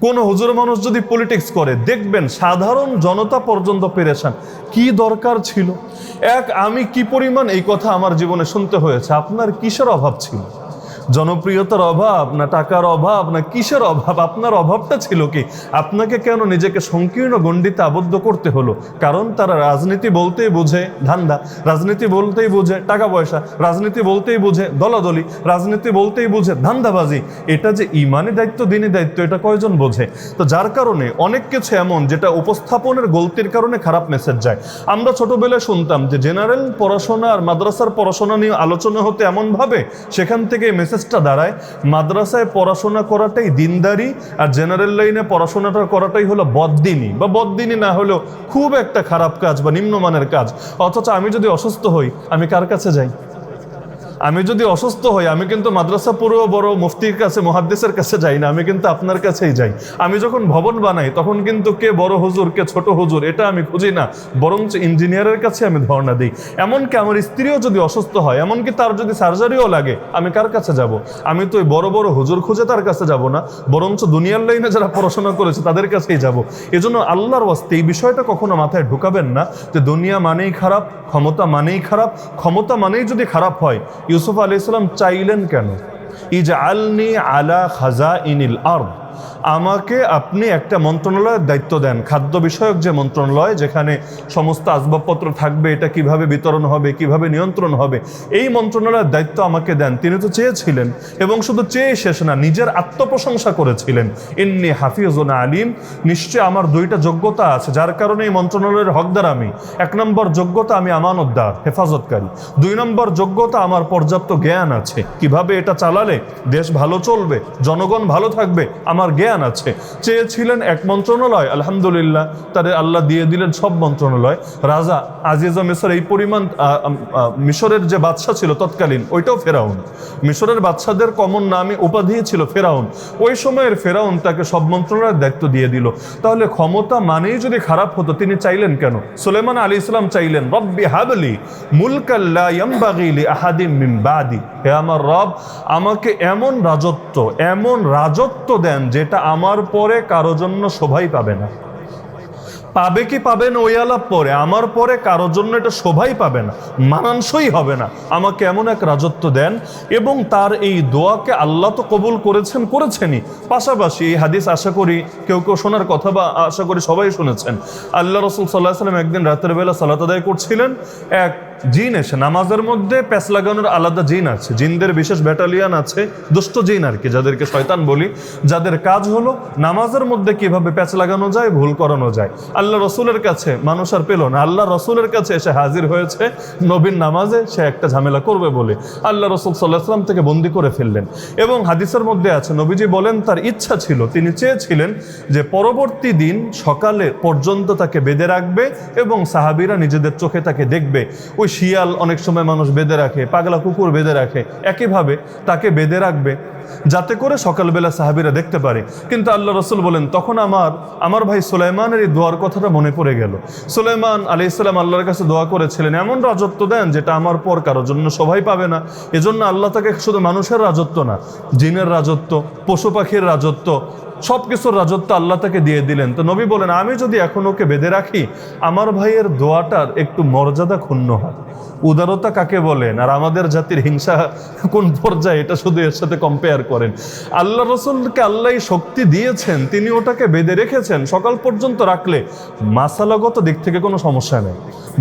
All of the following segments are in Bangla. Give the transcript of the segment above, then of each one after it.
কোন হুজুর মানুষ যদি পলিটিক্স করে দেখবেন সাধারণ জনতা পর্যন্ত পেরেশান। কি দরকার ছিল? আমি কি পরিমাণ এই কথা আমার জীবনে শুনতে হয়েছে। আপনার কিসের অভাব ছিল? জনপ্রিয়তার অভাব, না টাকার অভাব, না কিসের অভাব? আপনার অভাবটা ছিল কি? আপনাকে কেন নিজেকে সংকীর্ণ গণ্ডিতে আবদ্ধ করতে হলো? কারণ তারা রাজনীতি বলতেই বোঝে ধান্দা, রাজনীতি বলতেই বোঝে টাকা পয়সা, রাজনীতি বলতেই বোঝে দলাদলি, রাজনীতি বলতেই বোঝে ধান্দাবাজি। এটা যে ইমানি দায়িত্ব, দিনী দায়িত্ব, এটা কয়জন বোঝে? তো যার কারণে অনেক কিছু এমন যেটা উপস্থাপনের গলতির কারণে খারাপ মেসেজ যায়। আমরা ছোটবেলায় শুনতাম যে জেনারেল পড়াশোনা আর মাদ্রাসার পড়াশোনা নিয়ে আলোচনা হতে এমনভাবে সেখান থেকে মেসেজটা দাঁড়ায় মাদ্রাসায় পড়াশোনা করাটাই দিনদারি, আর জেনারেল লাইনে পড়াশোনাটা করাটাই হলো বদ্দিনী, বা বদ্দিনী না হলেও খুব একটা খারাপ কাজ বা নিম্নমানের কাজ। অথচ আমি যদি অসুস্থ হই, আমি কার কাছে যাই? আমি যদি অসুস্থ হই, আমি কিন্তু মাদ্রাসা পুরো বড় মুফতির কাছে, মুহাদ্দিসের কাছে যাই না, আমি কিন্তু আপনার কাছেই যাই। আমি যখন ভবন বানাই তখন কিন্তু কে বড় হুজুর কে ছোট হুজুর এটা আমি খুঁজি না, বরঞ্চ ইঞ্জিনিয়ারের কাছে আমি ধর্ণা দিই। এমনকি আমার স্ত্রীও যদি অসুস্থ হয়, এমনকি তার যদি সার্জারিও লাগে, আমি কার কাছে যাব? আমি তো ওই বড় বড় হুজুর খুঁজে তার কাছে যাব না, বরঞ্চ দুনিয়ার লাইনে যারা পড়াশোনা করেছে তাদের কাছেই যাব। এজন্য আল্লাহর ওয়াস্তে এই বিষয়টা কখনো মাথায় ঢুকাবেন না যে দুনিয়া মানেই খারাপ, ক্ষমতা মানেই খারাপ। ক্ষমতা মানেই যদি খারাপ হয়, ইউসুফ আলাইহিস সালাম চাইলেন কেন? ইজআলনি আলা খাজাইনিল আরদ, আমাকে আপনি একটা মন্ত্রণালয়ের দায়িত্ব দেন, খাদ্য বিষয়ক যে মন্ত্রণালয়, যেখানে সমস্ত আসবাবপত্র থাকবে, এটা কিভাবে বিতরণ হবে, কিভাবে নিয়ন্ত্রণ হবে, এই মন্ত্রণালয়ের দায়িত্ব আমাকে দেন। তিনি তো চেয়েছিলেন, এবং শুধু চেয়ে শেষ না, নিজের আত্মপ্রশংসা করেছিলেন, ইন্নী হাফিজুন আলিম, নিশ্চয় আমার দুইটা যোগ্যতা আছে যার কারণে এই মন্ত্রণালয়ের হকদার আমি। 1 নম্বর যোগ্যতা, আমি আমানতদার, হেফাজতকারী। 2 নম্বর যোগ্যতা, আমার পর্যাপ্ত জ্ঞান আছে, কিভাবে এটা চালালে দেশ ভালো চলবে, জনগণ ভালো থাকবে, আমার জ্ঞান আছে। চেয়েছিলেন এক মন্ত্রণালয়, আলহামদুলিল্লাহ তাদের আল্লাহ দিয়ে দিলেন সব মন্ত্রণালয়। রাজা আজিজা মিশর, এই পরিমাণ মিশরের যে বাদশা ছিল তৎকালীন, ওইটাও ফেরাউন। মিশরের বাদশাদের কমন নামে উপাধি ছিল ফেরাউন। ওই সময়ের ফেরাউন তাকে সব মন্ত্রণালয়ের দায়িত্ব দিয়ে দিল। তাহলে ক্ষমতা মানেই যদি খারাপ হতো, তিনি চাইলেন কেন? সুলাইমান আলাইহিস সালাম চাইলেন, রব্বি হাবলি মুলকান লা ইয়ানবাগি লি আহাদিন মিন বাদি, হে আমার রব, আমাকে এমন রাজত্ব দেন যেটা আমার পরে কারো জন্য শোভাই পাবে না। পাবে কি পাবে না ওই আলাপ পরে, আমার পরে কারোর জন্য এটা শোভাই পাবে না, মানানসই হবে না। আমাকে এমন এক রাজত্ব দেন। এবং তার এই দোয়াকে আল্লাহ তো কবুল করেছেনই। পাশাপাশি এই হাদিস আশা করি কেউ কেউ শোনার কথা, বা আশা করি সবাই শুনেছেন। আল্লাহ রাসূল সাল্লাল্লাহু আলাইহি ওয়াসাল্লাম একদিন রাতের বেলা সালাত আদায় করছিলেন, এক জিন এসে, নামাজের মধ্যে প্যাচ লাগানোর আলাদা জিন আছে, জিনদের বিশেষ ব্যাটালিয়ান আছে, দুষ্ট জিন আর কি, যাদেরকে শয়তান বলি, যাদের কাজ হলো নামাজের মধ্যে কিভাবে প্যাচ লাগানো যায়, ভুল করানো যায়। আল্লাহ রসুলের কাছে মানুষ আর পেল না, আল্লাহ রসুলের কাছে এসে হাজির হয়েছে নবীর নামাজে সে একটা ঝামেলা করবে বলে। আল্লাহ রসুল সাল্লাল্লাহু আলাইহি ওয়াসাল্লাম থেকে বন্দি করে ফেললেন। এবং হাদিসের মধ্যে আছে, নবীজি বলেন তার ইচ্ছা ছিল, তিনি চেয়েছিলেন যে পরবর্তী দিন সকালে পর্যন্ত তাকে বেঁধে রাখবে এবং সাহাবীরা নিজেদের চোখে তাকে দেখবে। ওই শিয়াল অনেক সময় মানুষ বেঁধে রাখে, পাগলা কুকুর বেঁধে রাখে, একইভাবে তাকে বেঁধে রাখবে যাতে করে সকালবেলা সাহাবীরা দেখতে পারে। কিন্তু আল্লাহ রসুল বলেন, তখন আমার ভাই সুলাইমানের এই দোয়ার কথাটা মনে পড়ে গেল। সুলাইমান আলাইহিস সালাম আল্লাহর কাছে দোয়া করেছিলেন, এমন রাজত্ব দেন যেটা আমার পর কারোর জন্য শোভাই পাবে না। এজন্য আল্লাহ তাকে শুধু মানুষের রাজত্ব না, জিনের রাজত্ব, পশু পাখির রাজত্ব, সব কিছুর রাজত্ব আল্লাহ তাকে দিয়ে দিলেন। তো নবী বলেন, আমি যদি এখন ওকে বেঁধে রাখি, আমার ভাইয়ের দোয়াটার একটু মর্যাদা ক্ষুণ্ণ হয়। উদারতা কাকে বলেন, আর আমাদের জাতির হিংসা কোন পর্যায়ে, এটা শুধু এর সাথে কম্পেয়ার করেন। আল্লাহ রসুলকে আল্লাহ শক্তি দিয়েছেন, তিনি ওটাকে বেঁধে রেখেছেন, সকাল পর্যন্ত রাখলে মাসালাগত দিক থেকে কোনো সমস্যা নেই।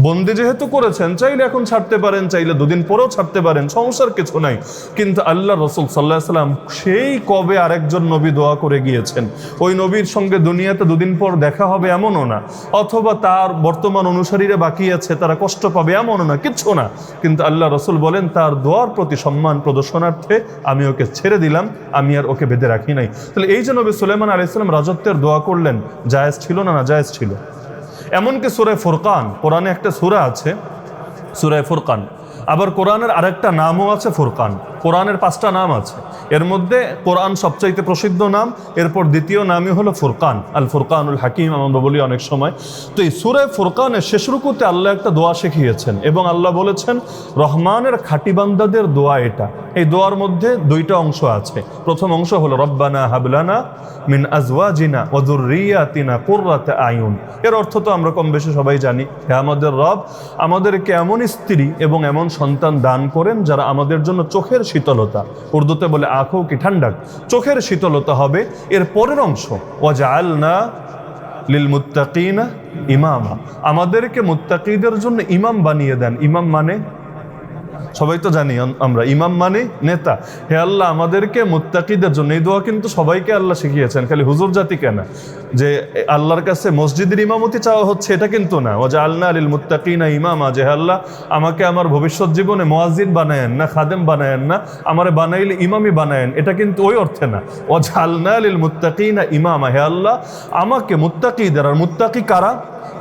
বন্দি যেহেতু করেছেন, চাইলে এখন ছাড়তে পারেন, চাইলে 2 দিন পরেও ছাড়তে পারেন, সমস্যার কিছু নাই। কিন্তু আল্লাহ রসুল সাল্লাল্লাহু আলাইহি ওয়াসাল্লাম সেই কবে আরেকজন নবী দোয়া করে গিয়েছেন, ওই নবীর সঙ্গে দুনিয়াতে 2 দিন পর দেখা হবে এমনও না, অথবা তার বর্তমান অনুসারীরা বাকি আছে তারা কষ্ট পাবে এমনও না, কিচ্ছু না। কিন্তু আল্লাহ রসুল বলেন, তার দোয়ার প্রতি সম্মান প্রদর্শনার্থে আমি ওকে ছেড়ে দিলাম, আমি আর ওকে বেঁধে রাখি নাই। তাহলে এই যে নবী সুলাইমান আলাইহিস সালাম রাজত্বের দোয়া করলেন, জায়েজ ছিল না? না জায়েজ ছিল। এমনকি সূরা ফুরকান, কোরআনে একটা সূরা আছে সূরা ফুরকান, আবার কোরআনের আরেকটা নামও আছে ফুরকান। কোরআনের 5টা নাম আছে, এর মধ্যে কোরআন সবচাইতে প্রসিদ্ধ নাম, এরপর দ্বিতীয় নামই হলো ফুরকান, আল ফুরকানুল হাকিম আমরা বলি অনেক সময়। তো এই সূরা ফুরকানের শেষ রুকুতে আল্লাহ একটা দোয়া শিখিয়েছেন এবং আল্লাহ বলেছেন রহমানের খাঁটি বান্দাদের দোয়া এটা। এই দোয়ার মধ্যে দুইটা অংশ আছে। প্রথম অংশ হলো রব্বানা হাবলানা মিন আজওয়াজিনা ওয়া যুররিয়াতিনা কুররাতা আয়ুন। এর অর্থ তো আমরা কম বেশি সবাই জানি, হে আমাদের রব, আমাদেরকে এমন স্ত্রী এবং এমন সন্তান দান করেন যারা আমাদের জন্য চোখের শীতলতা, উর্দুতে বলে আঁখো কি ঠান্ডা, চোখের শীতলতা হবে। এর পরের অংশ ওয়াজআলনা লিল মুত্তাকিনা ইমামা, আমাদেরকে মুত্তাকিদের জন্য ইমাম বানিয়ে দেন। ইমাম মানে সবাই তো জানি আমরা, ইমাম মানে নেতা। হে আল্লাহ, আমাদেরকে মুত্তাকিদের জন্য, এই দোয়া কিন্তু সবাইকে আল্লাহ শিখিয়েছেন, খালি হুজুর জাতি কেন যে আল্লাহর কাছে মসজিদের ইমামতি চাওয়া হচ্ছে এটা কিন্তু না। ওয়াজআলনা লিল মুত্তাকিনা ইমামা, যে আল্লাহ আমাকে আমার ভবিষ্যৎ জীবনে মুয়াজ্জিন বানায়েন না, খাদেম বানায়েন না, আমারে বানাইলে ইমামই বানায়েন, এটা কিন্তু ওই অর্থে না। ওয়াজআলনা লিল মুত্তাকিনা ইমামা, হে আল্লাহ আমাকে মুত্তাকিদের, আর মুত্তাকি কারা?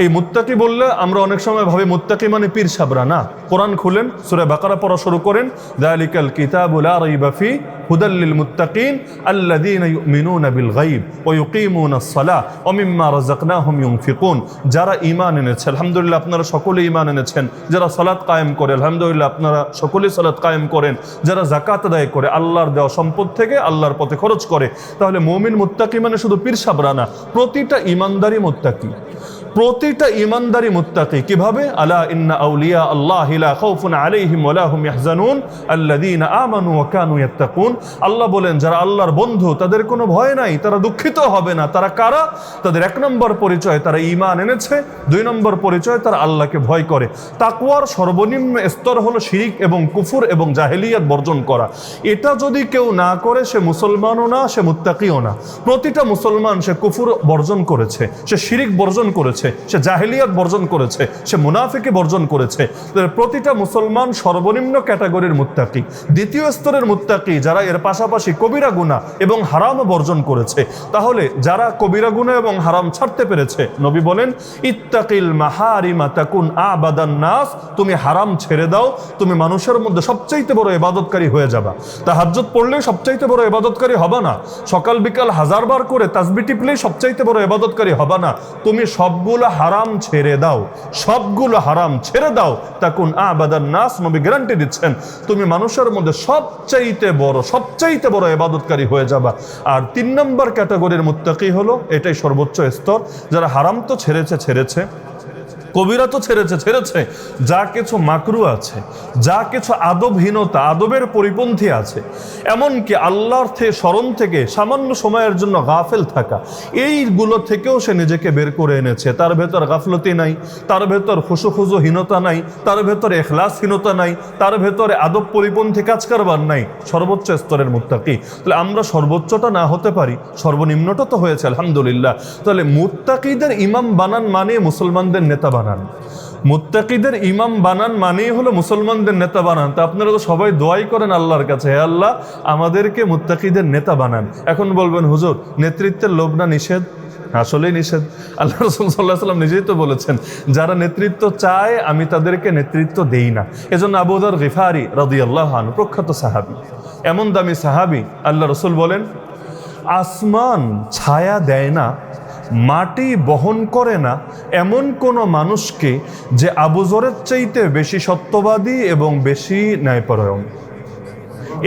এই মুত্তাকি বললে আমরা অনেক সময় ভাবি মুত্তাকি মানে পীর সাবরা, না। কোরআন খুলেন, সূরা বাকারা পড়া শুরু করেন, যালিকাল কিতাবু লা রাইবা ফি হুদাল লিল মুত্তাকিন আল্লাযীনা ইউমিনুনা বিল গায়ব ওয়া ইউকিমুনাস সালাহ ওয়া মিম্মা রাযাকনাহুম ইউনফিকুন। যারা ঈমান এনেছে, আলহামদুলিল্লাহ আপনারা সকলে ঈমান এনেছেন। যারা সালাত কায়েম করে, আলহামদুলিল্লাহ আপনারা সকলেই সালাত কায়েম করেন। যারা যাকাত আদায় করে, আল্লাহর দেওয়া সম্পদ থেকে আল্লাহর পথে খরচ করে। তাহলে মুমিন মুত্তাকি মানে শুধু পীর সাবরা না, প্রতিটা ঈমানদারি মুত্তাকি, প্রতিটা ঈমানদারি মুত্তাকি। কিভাবে? আলা ইন্না আউলিয়া আল্লাহি লা খাউফুন আলাইহিম ওয়া লা হুম ইয়াহজানুন আল্লাযীনা আমানু ওয়া কানু ইয়াত্তাকুন। আল্লাহ বলেন যারা আল্লাহর বন্ধু তাদের কোনো ভয় নাই, তারা দুঃখিত হবে না। তারা কারা? তাদের এক নম্বর পরিচয় তারা ঈমান এনেছে, দুই নম্বর পরিচয় তারা আল্লাহকে ভয় করে। তাকওয়ার সর্বনিম্ন স্তর হলো শিরিক এবং কুফর এবং জাহেলিয়াত বর্জন করা। এটা যদি কেউ না করে সে মুসলমানও না, সে মুত্তাকিও না। প্রতিটা মুসলমান সে কুফর বর্জন করেছে, সে শিরিক বর্জন করেছে, সে জাহেলিয়াত বর্জন করেছে, সে মুনাফিকি বর্জন করেছে। প্রতিটা মুসলমান সর্বনিম্ন ক্যাটাগরির মুত্তাকি। দ্বিতীয় স্তরের মুত্তাকি যারা এর পাশাপাশি কবিরা গুনাহ এবং হারাম বর্জন করেছে। তাহলে যারা কবিরা গুনাহ এবং হারাম ছাড়তে পেরেছে, নবী বলেন ইত্তাকিল মাহারিমা তাকুন আবাদান নাস, তুমি হারাম ছেড়ে দাও, তুমি মানুষের মধ্যে সবচাইতে বড় ইবাদতকারী হয়ে যাবা। তাহাজ্জুদ পড়লে সবচাইতে বড় ইবাদতকারী হবে না, সকাল বিকাল 1000 বার করে তাসবিহ টিপলেই সবচাইতে বড় ইবাদতকারী হবে না। তুমি সবগুলো হারাম ছেড়ে দাও, সবগুলো হারাম ছেড়ে দাও, তাকুন আবাদান নাস, নবী গ্যারান্টি দিচ্ছেন তুমি মানুষের মধ্যে সবচাইতে বড় ইবাদতকারী হয়ে যাবা। আর 3 নম্বর ক্যাটাগরির মুত্তাকি হলো, এটাই সর্বোচ্চ স্তর, যারা হারাম তো ছেড়েছে, কবিরা তো ছেড়েছে, যা কিছু মাকরু আছে, যা কিছু আদবহীনতা, আদবের পরিপন্থী আছে, এমনকি আল্লাহর স্মরণ থেকে সামান্য সময়ের জন্য গাফেল থাকা, এইগুলো থেকেও সে নিজেকে বের করে এনেছে। তার ভেতর গাফলতি নাই, তার ভেতর খুশুখুজুহীনতা নাই, তার ভেতরে ইখলাসহীনতা নাই, তার ভেতরে আদব পরিপন্থী কাজ কারবার নাই, সর্বোচ্চ স্তরের মুত্তাকি। তাহলে আমরা সর্বোচ্চটা না হতে পারি, সর্বনিম্নটা তো হয়েছে আলহামদুলিল্লাহ। তাহলে মুত্তাকিদের ইমাম বানান মানে মুসলমানদের নেতা বানান, মুত্তাকিদের ইমাম বানান মানেই হলো মুসলমানদের নেতা বানান। তা আপনারা তো সবাই দোয়াই করেন আল্লাহর কাছে, হে আল্লাহ আমাদেরকে মুত্তাকিদের নেতা বানান। এখন বলবেন হুজুর নেতৃত্বের লোভ না নিষেধ? আসলেই নিষেধ। আল্লাহ রাসূল সাল্লাল্লাহু আলাইহি ওয়াসাল্লাম নিজেই তো বলেছেন যারা নেতৃত্ব চায় আমি তাদেরকে নেতৃত্ব দেই না। এজন্য আবু যর গিফারি রাদিয়াল্লাহু আনহু প্রখ্যাত সাহাবী, এমন দামি সাহাবী, আল্লাহ রাসূল বলেন আসমান ছায়া দেয় না, মাটি বহন করে না এমন কোনো মানুষকে যে আবু যরের চাইতে বেশি সত্যবাদী এবং বেশি ন্যায়পরায়ণ।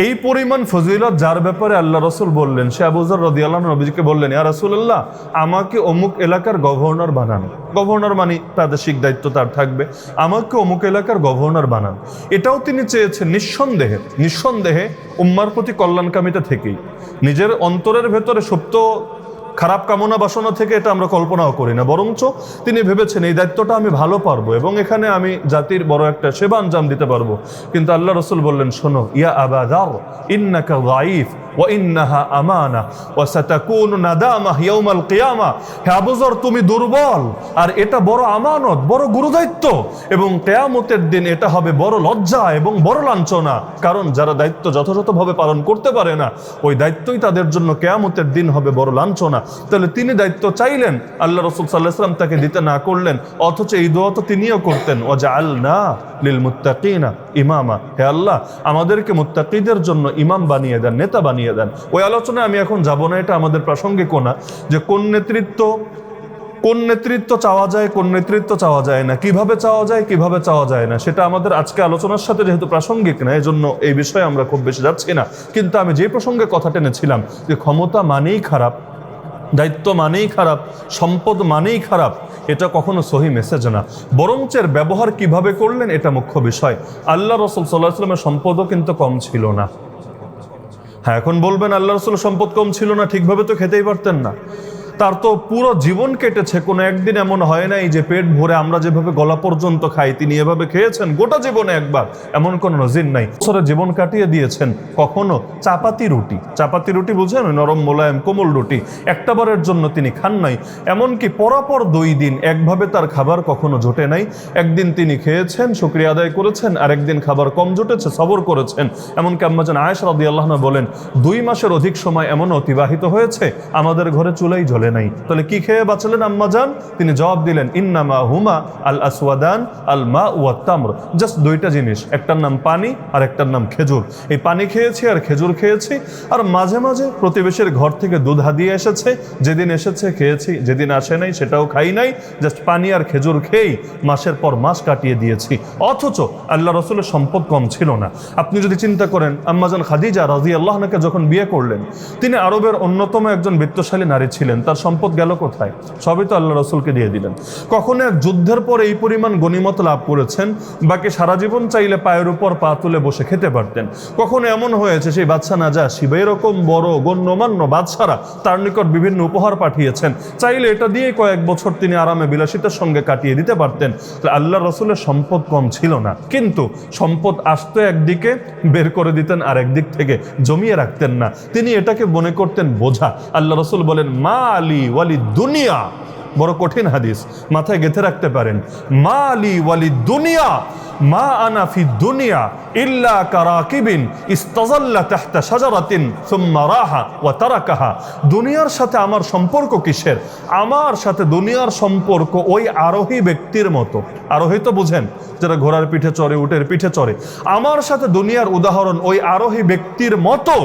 এই পরিমাণ ফজিলত যার ব্যাপারে আল্লাহ রাসূল বললেন, সে আবু যর রাদিয়াল্লাহু আনহু নবীকে বললেন, ইয়া রাসূলুল্লাহ আমাকে অমুক এলাকার গভর্নর বানান। গভর্নর মানে প্রাদেশিক দায়িত্ব তার থাকবে, আমাকে অমুক এলাকার গভর্নর বানান। এটাও তিনি চেয়েছেন নিঃসন্দেহে উম্মার প্রতি কল্যাণকামিতা থেকেই, নিজের অন্তরের ভেতরে সুপ্ত খারাপ কামনা বাসনা থেকে এটা আমরা কল্পনাও করি না, বরঞ্চ তিনি ভেবেছেন এই দায়িত্বটা আমি ভালো পারবো এবং এখানে আমি জাতির বড় একটা সেবা আঞ্জাম দিতে পারবো। কিন্তু আল্লাহ রাসূল বললেন, শোনো ইয়া আবা যার ইন্নাকা যায়ীফ ওয়া ইন্নাহা আমানা ওয়া সাতাকুনু নাদামা ইয়াউমাল কিয়ামা। হে আবু যর তুমি দুর্বল, আর এটা বড় আমানত, বড় গুরুদায়িত্ব, এবং কিয়ামতের দিন এটা হবে বড় লজ্জা এবং বড় লাঞ্ছনা। কারণ যারা দায়িত্ব যথাযথভাবে পালন করতে পারে না, ওই দায়িত্বই তাদের জন্য কিয়ামতের দিন হবে বড় লাঞ্ছনা। তাহলে তিনি দায়িত্ব চাইলেন, আল্লাহ রাসূল সাল্লাল্লাহু আলাইহি ওয়াসাল্লাম তাকে দিতে না করলেন, অথচ এই দোয়া তো তিনিও করতেন, ওয়াজআলনা লিল মুত্তাকিনা ইমামা। হে আল্লাহ আমাদেরকে মুত্তাকিদের জন্য ইমাম বানিয়ে দেন, নেতা বানিয়ে বানিয়ে দেন। ওই আলোচনায় আমি এখন যাব না, এটা আমাদের প্রাসঙ্গিক না, যে কোন নেতৃত্ব চাওয়া যায়, কোন নেতৃত্ব চাওয়া যায় না, কিভাবে চাওয়া যায়, কিভাবে চাওয়া যায় না, সেটা আমাদের আজকে আলোচনার সাথে যেহেতু প্রাসঙ্গিক না, এজন্য এই বিষয়ে আমরা খুব বেশি যাচ্ছি না। কিন্তু আমি যে প্রসঙ্গে কথা টেনেছিলাম যে ক্ষমতা মানেই খারাপ, দায়িত্ব মানেই খারাপ, সম্পদ মানেই খারাপ, এটা কখনো সহি মেসেজ না। বরঞ্চ এর ব্যবহার কিভাবে করলেন এটা মুখ্য বিষয়। আল্লাহ রাসূল সাল্লাল্লাহু আলাইহি ওয়াসাল্লামের সম্পদও কিন্তু কম ছিল না। হ্যাঁ, এখন বলবেন আল্লাহ রাসূলের সম্পদ কম ছিল না, ঠিকভাবে তো খেতেই পারতেন না। তার তো পুরো জীবন কেটেছে, কোনো একদিন এমন হয় নাই যে পেট ভরে আমরা যেভাবে গলা পর্যন্ত খাই তিনি এভাবে খেয়েছেন গোটা জীবনে একবার, এমন কোনো নজির নাই। বছরে জীবন কাটিয়ে দিয়েছেন কখনো চাপাতি রুটি বুঝেন, নরম মোলায়েম কোমল রুটি, একটা বারের জন্য তিনি খান নাই। এমনকি পরাপর 2 দিন একভাবে তার খাবার কখনো জোটে নাই। একদিন তিনি খেয়েছেন, শুকরিয়া আদায় করেছেন, আর একদিন খাবার কম জুটেছে, সবর করেছেন। এমনকি আম্মাজান আয়েশা রাদিয়াল্লাহু আনহা বলেন 2 মাসের অধিক সময় এমন অতিবাহিত হয়েছে আমাদের ঘরে চুলাই জ্বলে নাই। তাহলে কি খেয়ে বাঁচলেন আম্মাজান? তিনি জবাব দিলেন ইন্নামা হুমা আল আসওয়াদান আল মা ওয়াত তামর, জাস্ট 2টা জিনিস, একটার নাম পানি আর একটার নাম খেজুর। এই পানি খেয়েছি আর খেজুর খেয়েছি, আর মাঝে মাঝে প্রতিবেশীর ঘর থেকে দুধ হাদিয়ে এসেছে, যেদিন এসেছে খেয়েছি, যেদিন আসে নাই সেটাও খাই নাই, জাস্ট পানি আর খেজুর খেয়েই মাসের পর মাস কাটিয়ে দিয়েছি। অথচ আল্লাহ রাসূলের সম্পদ কম ছিল না। আপনি যদি চিন্তা করেন আম্মাজান খাদিজা রাদিয়াল্লাহু আনহাকে যখন বিয়ে করলেন, তিনি আরবের অন্যতম একজন বিত্তশালী নারী ছিলেন, তার সম্পদ গেল কোথায়? সবই তো আল্লাহ রাসূলকে দিয়ে দিলেন। কখনো এক যুদ্ধের পর এই পরিমাণ গনিমত লাভ করেছেন, বাকি সারা জীবন চাইলে পায়ের উপর পা তুলে বসে খেতে পারতেন। কখনো এমন হয়েছে সেই বাদশা নাজাশী বা এরকম বড় গণ্যমান্য বাদশারা তার নিকট বিভিন্ন উপহার পাঠিয়েছেন, চাইলে এটা দিয়ে কয়েক বছর তিনি আরামে বিলাসিতার সঙ্গে কাটিয়ে দিতে পারতেন। আল্লাহ রাসূলের সম্পদ কম ছিল না, কিন্তু সম্পদ আসতো একদিকে, বের করে দিতেন আর একদিক থেকে, জমিয়ে রাখতেন না। তিনি এটাকে মনে করতেন বোঝা। আল্লাহ রাসূল বলেন মা আলী ওয়ালি দুনিয়া, বড় কঠিন হাদিস, মাথায় গেঁথে রাখতে পারেন। মা আলী ওয়ালি দুনিয়া মা আনা ফি দুনিয়া ইল্লা কারাকিবিন ইস্তাযাল্লা তাহতা শাজারাতিন সুম্মা রাহা ওয়া তারাকাহা। দুনিয়ার সাথে আমার সম্পর্ক কিসের? আমার সাথে দুনিয়ার সম্পর্ক ওই আরোহী ব্যক্তির মতো। আরোহী তো বুঝেন, যারা ঘোড়ার পিঠে চড়ে, উটের পিঠে চড়ে। আমার সাথে দুনিয়ার উদাহরণ ওই আরোহী ব্যক্তির মতো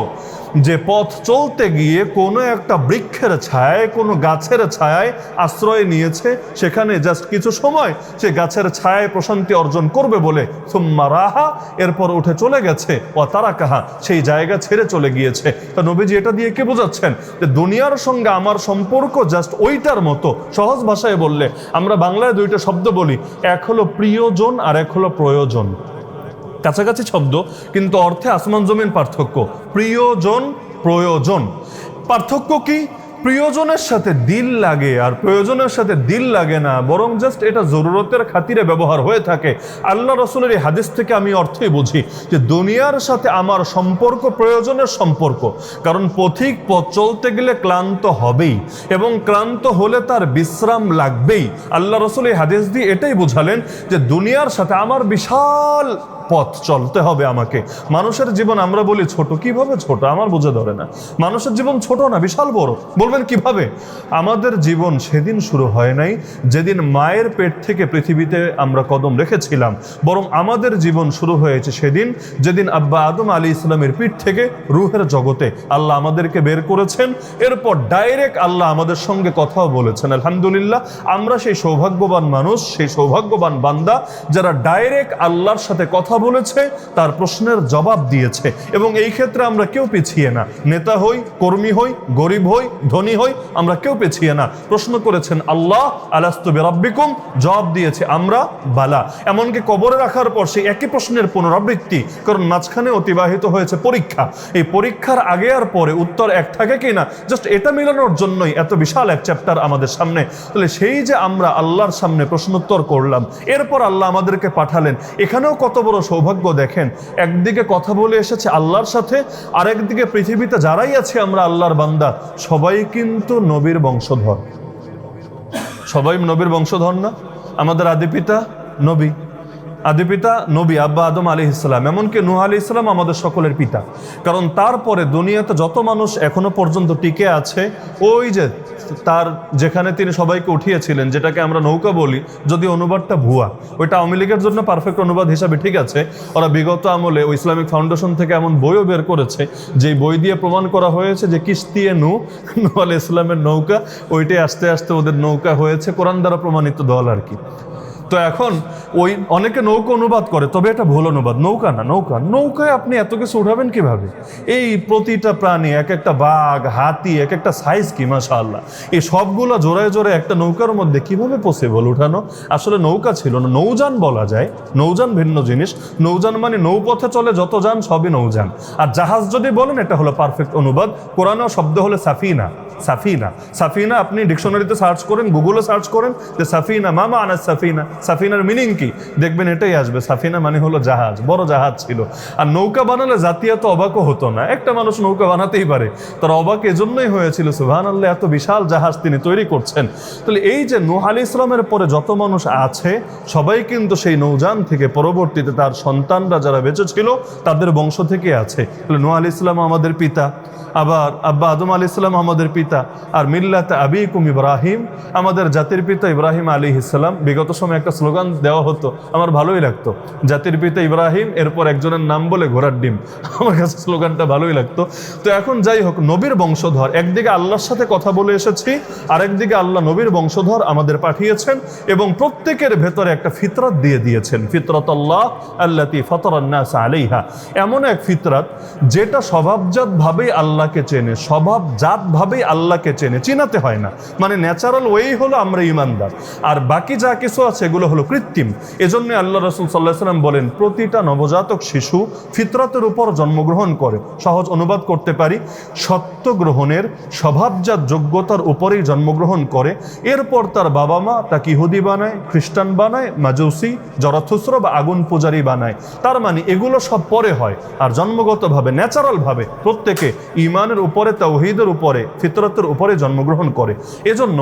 যে পথ চলতে গিয়ে কোনো একটা বৃক্ষের ছায়ায়, কোনো গাছের ছায়ায় আশ্রয় নিয়েছে, সেখানে জাস্ট কিছু সময় সে গাছের ছায়ায় প্রশান্তি অর্জন করবে বলে সুম্মা রাহা, এরপর উঠে চলে গেছে, ও তারাকাহা, সেই জায়গা ছেড়ে চলে গিয়েছে। তো নবীজি এটা দিয়ে কি বোঝাচ্ছেন? যে দুনিয়ার সঙ্গে আমার সম্পর্ক জাস্ট ওইটার মতো। সহজ ভাষায় বললে আমরা বাংলায় 2টা শব্দ বলি, এক হলো প্রিয়জন আর এক হলো প্রয়োজন। কাছাকাছি শব্দ, কিন্তু অর্থে আসমান জমিন পার্থক্য। প্রিয়জন, প্রয়োজন, পার্থক্য কি? প্রিয়জনের সাথে দিল লাগে আর প্রয়োজনের সাথে দিল লাগে না, বরং জাস্ট এটা জরুরতের খাতিরে ব্যবহার হয়ে থাকে। আল্লাহ রাসূলের এই হাদিস থেকে আমি অর্থই বুঝি যে দুনিয়ার সাথে আমার সম্পর্ক প্রয়োজনের সম্পর্ক। কারণ পথিক পথ চলতে গেলে ক্লান্ত হবেই, এবং ক্লান্ত হলে তার বিশ্রাম লাগবেই। আল্লাহ রাসূল এই হাদিস দিয়ে এটাই বুঝালেন যে দুনিয়ার সাথে আমার বিশাল পথ চলতে হবে আমাকে। মানুষের জীবন আমরা বলি ছোট, কিভাবে ছোট? আমার বুঝে ধরে না। মানুষের জীবন ছোট না, বিশাল বড়। বলবেন কিভাবে? আমাদের জীবন সেদিন শুরু হয় নাই যেদিন মায়ের পেট থেকে পৃথিবীতে আমরা কদম রেখেছিলাম, বরং আমাদের জীবন শুরু হয়েছে সেদিন যেদিন আব্বা আদম আলাইহিস সালামের পিঠ থেকে রূহের জগতে আল্লাহ আমাদেরকে বের করেছেন। এরপর ডাইরেক্ট আল্লাহ আমাদের সঙ্গে কথাও বলেছেন। আলহামদুলিল্লাহ, আমরা সেই সৌভাগ্যবান মানুষ, সেই সৌভাগ্যবান বান্দা যারা ডাইরেক্ট আল্লাহর সাথে কথা বলেছে, তার প্রশ্নের জবাব দিয়েছে। এবং এই ক্ষেত্রে আমরা কেউ পিছিয়ে না। নেতা হই, কর্মী হই, গরিব হই, ধনী হই, আমরা কেউ পিছিয়ে না। প্রশ্ন করেছেন আল্লাহ আলাস্তু বিরাব্বিকুম, জবাব দিয়েছে আমরা বালা। এমনকি কবরে রাখার পর সেই একই প্রশ্নের পুনরাবৃত্তি, কারণ মাঝখানে অতিবাহিত হয়েছে পরীক্ষা। এই পরীক্ষার আগে আর পরে উত্তর এক থাকে কিনা, জাস্ট এটা মেলানোর জন্যই এত বিশাল এক চ্যাপ্টার আমাদের সামনে। তাহলে সেই যে আমরা আল্লাহর সামনে প্রশ্নোত্তর করলাম, এরপর আল্লাহ আমাদেরকে পাঠালেন। এখানেও কত বড় সৌভাগ্য দেখেন, একদিকে কথা বলে এসেছে আল্লাহর সাথে, আর একদিকে পৃথিবীতে যারাই আছে আমরা আল্লাহর বান্দা, সবাই কিন্তু নবীর বংশধর। সবাই নবীর বংশধর না? আমাদের আদিপিতা নবী, আদিপিতা নবী আব্বা আদম আলাইহিস সালাম, এমনকি নূহ আলাইহিস সালাম আমাদের সকলের পিতা। কারণ তারপরে দুনিয়াতে যত মানুষ এখনো পর্যন্ত টিকে আছে, ওই যে তার যেখানে তিনি সবাইকে উঠিয়েছিলেন, যেটাকে আমরা নৌকা বলি, যদি অনুবাদটা ভুয়া, ওইটা আওয়ামী লীগের জন্য পারফেক্ট অনুবাদ হিসাবে ঠিক আছে। ওরা বিগত আমলে ওই ইসলামিক ফাউন্ডেশন থেকে এমন বইও বের করেছে, যে বই দিয়ে প্রমাণ করা হয়েছে যে কিস্তিয়ে নূহ আলাইহিস ইসলামের নৌকা, ওইটাই আস্তে আস্তে ওদের নৌকা হয়েছে, কোরআন দ্বারা প্রমাণিত দল আর কি। তো এখন ওই অনেকে নৌকা অনুবাদ করে, তবে এটা ভুল অনুবাদ, নৌকা না, নৌকা। নৌকায় আপনি এত কিছু উঠাবেন কিভাবে? এই প্রতিটা প্রাণী, এক একটা বাঘ, হাতি, এক একটা সাইজ কি মাশাআল্লাহ, এই সবগুলো জোড়ায় জোড়ায় একটা নৌকার মধ্যে কিভাবে পসিবল উঠানো? আসলে নৌকা ছিল না, নৌযান বলা যায়। নৌযান ভিন্ন জিনিস। নৌযান মানে নৌপথে চলে যত যান সবই নৌযান। আর জাহাজ যদি বলেন, এটা হলো পারফেক্ট অনুবাদ। কোরআনেও শব্দ হলো সাফিনা। সাফিনা, সাফিনা আপনি ডিকশনারিতে সার্চ করেন, গুগলে সার্চ করেন যে সাফিনা মামা আনা সাফিনা, সাফিনার মিনিং কি, দেখবেন এটাই আসবে। সাফিনা মানে হলো জাহাজ, বড় জাহাজ ছিল। আর নৌকা বানালে জাতীয়ত অবাকও হতো না, একটা মানুষ নৌকা বানাতেই পারে, তার অবাক এজন্যই হয়েছিল, সুবহানাল্লাহ, এত বিশাল জাহাজ তিনি তৈরি করছেন। তাহলে এই যে নূহ আলাইহিস ইসলামের পরে যত মানুষ আছে, সবাই কিন্তু সেই নৌযান থেকে পরবর্তীতে তার সন্তানরা যারা বেঁচে ছিল তাদের বংশ থেকে আছে। তাহলে নূহ আলাইহিস ইসলাম আমাদের পিতা, আবার আব্বা আদম আলাইহিস সালাম আমাদের পিতা, আর মিল্লাত আবিকুম ইব্রাহিম, আমাদের জাতির পিতা ইব্রাহিম আলাইহিস সালাম। বিগত সময় একটা স্লোগান দেওয়া হতো, আমার ভালোই লাগতো, জাতির পিতা ইব্রাহিম, এরপর একজনের নাম বলে ঘোড়ার ডিম। আমার কাছে স্লোগানটা ভালোই লাগতো। তো এখন যাই হোক, নবীর বংশধর, একদিকে আল্লাহর সাথে কথা বলে এসেছি, আরেকদিকে আল্লাহ নবীর বংশধর আমাদের পাঠিয়েছেন, এবং প্রত্যেকের ভেতরে একটা ফিতরাত দিয়ে দিয়েছেন। ফিতরাতাল্লাহ আল্লাতী ফাতারান নাস আলাইহা, এমন এক ফিতরাত যেটা স্বভাবজাতভাবেই আল্লাহকে চেনে, স্বভাবজাতভাবেই আল্লাহকে চেনে, চিনাতে হয় না। মানে ন্যাচারাল ওয়েই হলো আমরা ইমানদার, আর বাকি যা কিছু আছে এগুলো হলো কৃত্রিম। এজন্য আল্লাহ রাসূল সাল্লাল্লাহু আলাইহি ওয়াসাল্লাম বলেন, প্রতিটা নবজাতক শিশু ফিতরাতের উপর জন্মগ্রহণ করে। সহজ অনুবাদ করতে পারি, সত্য গ্রহণের স্বভাবজাত যোগ্যতার উপরেই জন্মগ্রহণ করে। এরপর তার বাবা মা তাকে ইহুদি বানায়, খ্রিস্টান বানায়, মাজুসি, জরাথুস্র বা আগুন পূজারী বানায়। তার মানে এগুলো সব পরে হয়, আর জন্মগতভাবে ন্যাচারালভাবে প্রত্যেকে ইমানের উপরে, তাওহীদের উপরে, ফিতরতের উপরে জন্মগ্রহণ করে। এজন্য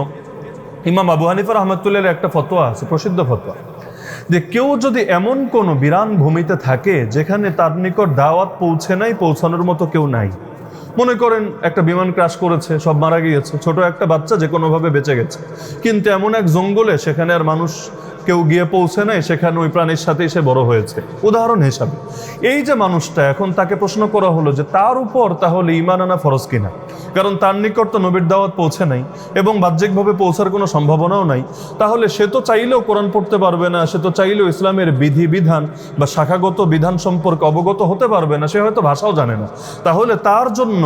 ইমাম আবু হানিফা রাহমাতুল্লাহ একটা ফতোয়া আছে, প্রসিদ্ধ ফতোয়া, যে কেউ যদি এমন কোনো বিরান ভূমিতে থাকে যেখানে তার নিকট দাওয়াত পৌঁছে নাই, পৌঁছানোর মতো কেউ নাই, মনে করেন একটা বিমান ক্র্যাশ করেছে, সব মারা গিয়েছে, ছোট একটা বাচ্চা যে কোনোভাবে বেঁচে গেছে, কিন্তু এমন এক জঙ্গলে সেখানে আর মানুষ কেউ গিয়ে পৌঁছে নাই, সেখানে ওই প্রাণীর সাথেই সে বড় হয়েছে, উদাহরণ হিসাবে। এই যে মানুষটা, এখন তাকে প্রশ্ন করা হলো যে তার উপর তাহলে ঈমান আনা ফরজ কিনা, কারণ তার নিকট তো নবীর দাওয়াত পৌঁছে নাই এবং বাহ্যিকভাবে পৌঁছার কোনো সম্ভাবনাও নাই। তাহলে সে তো চাইলেও কোরআন পড়তে পারবে না, সে তো চাইলেও ইসলামের বিধি বিধান বা শাখাগত বিধান সম্পর্কে অবগত হতে পারবে না, সে হয়তো ভাষাও জানে না। তাহলে তার জন্য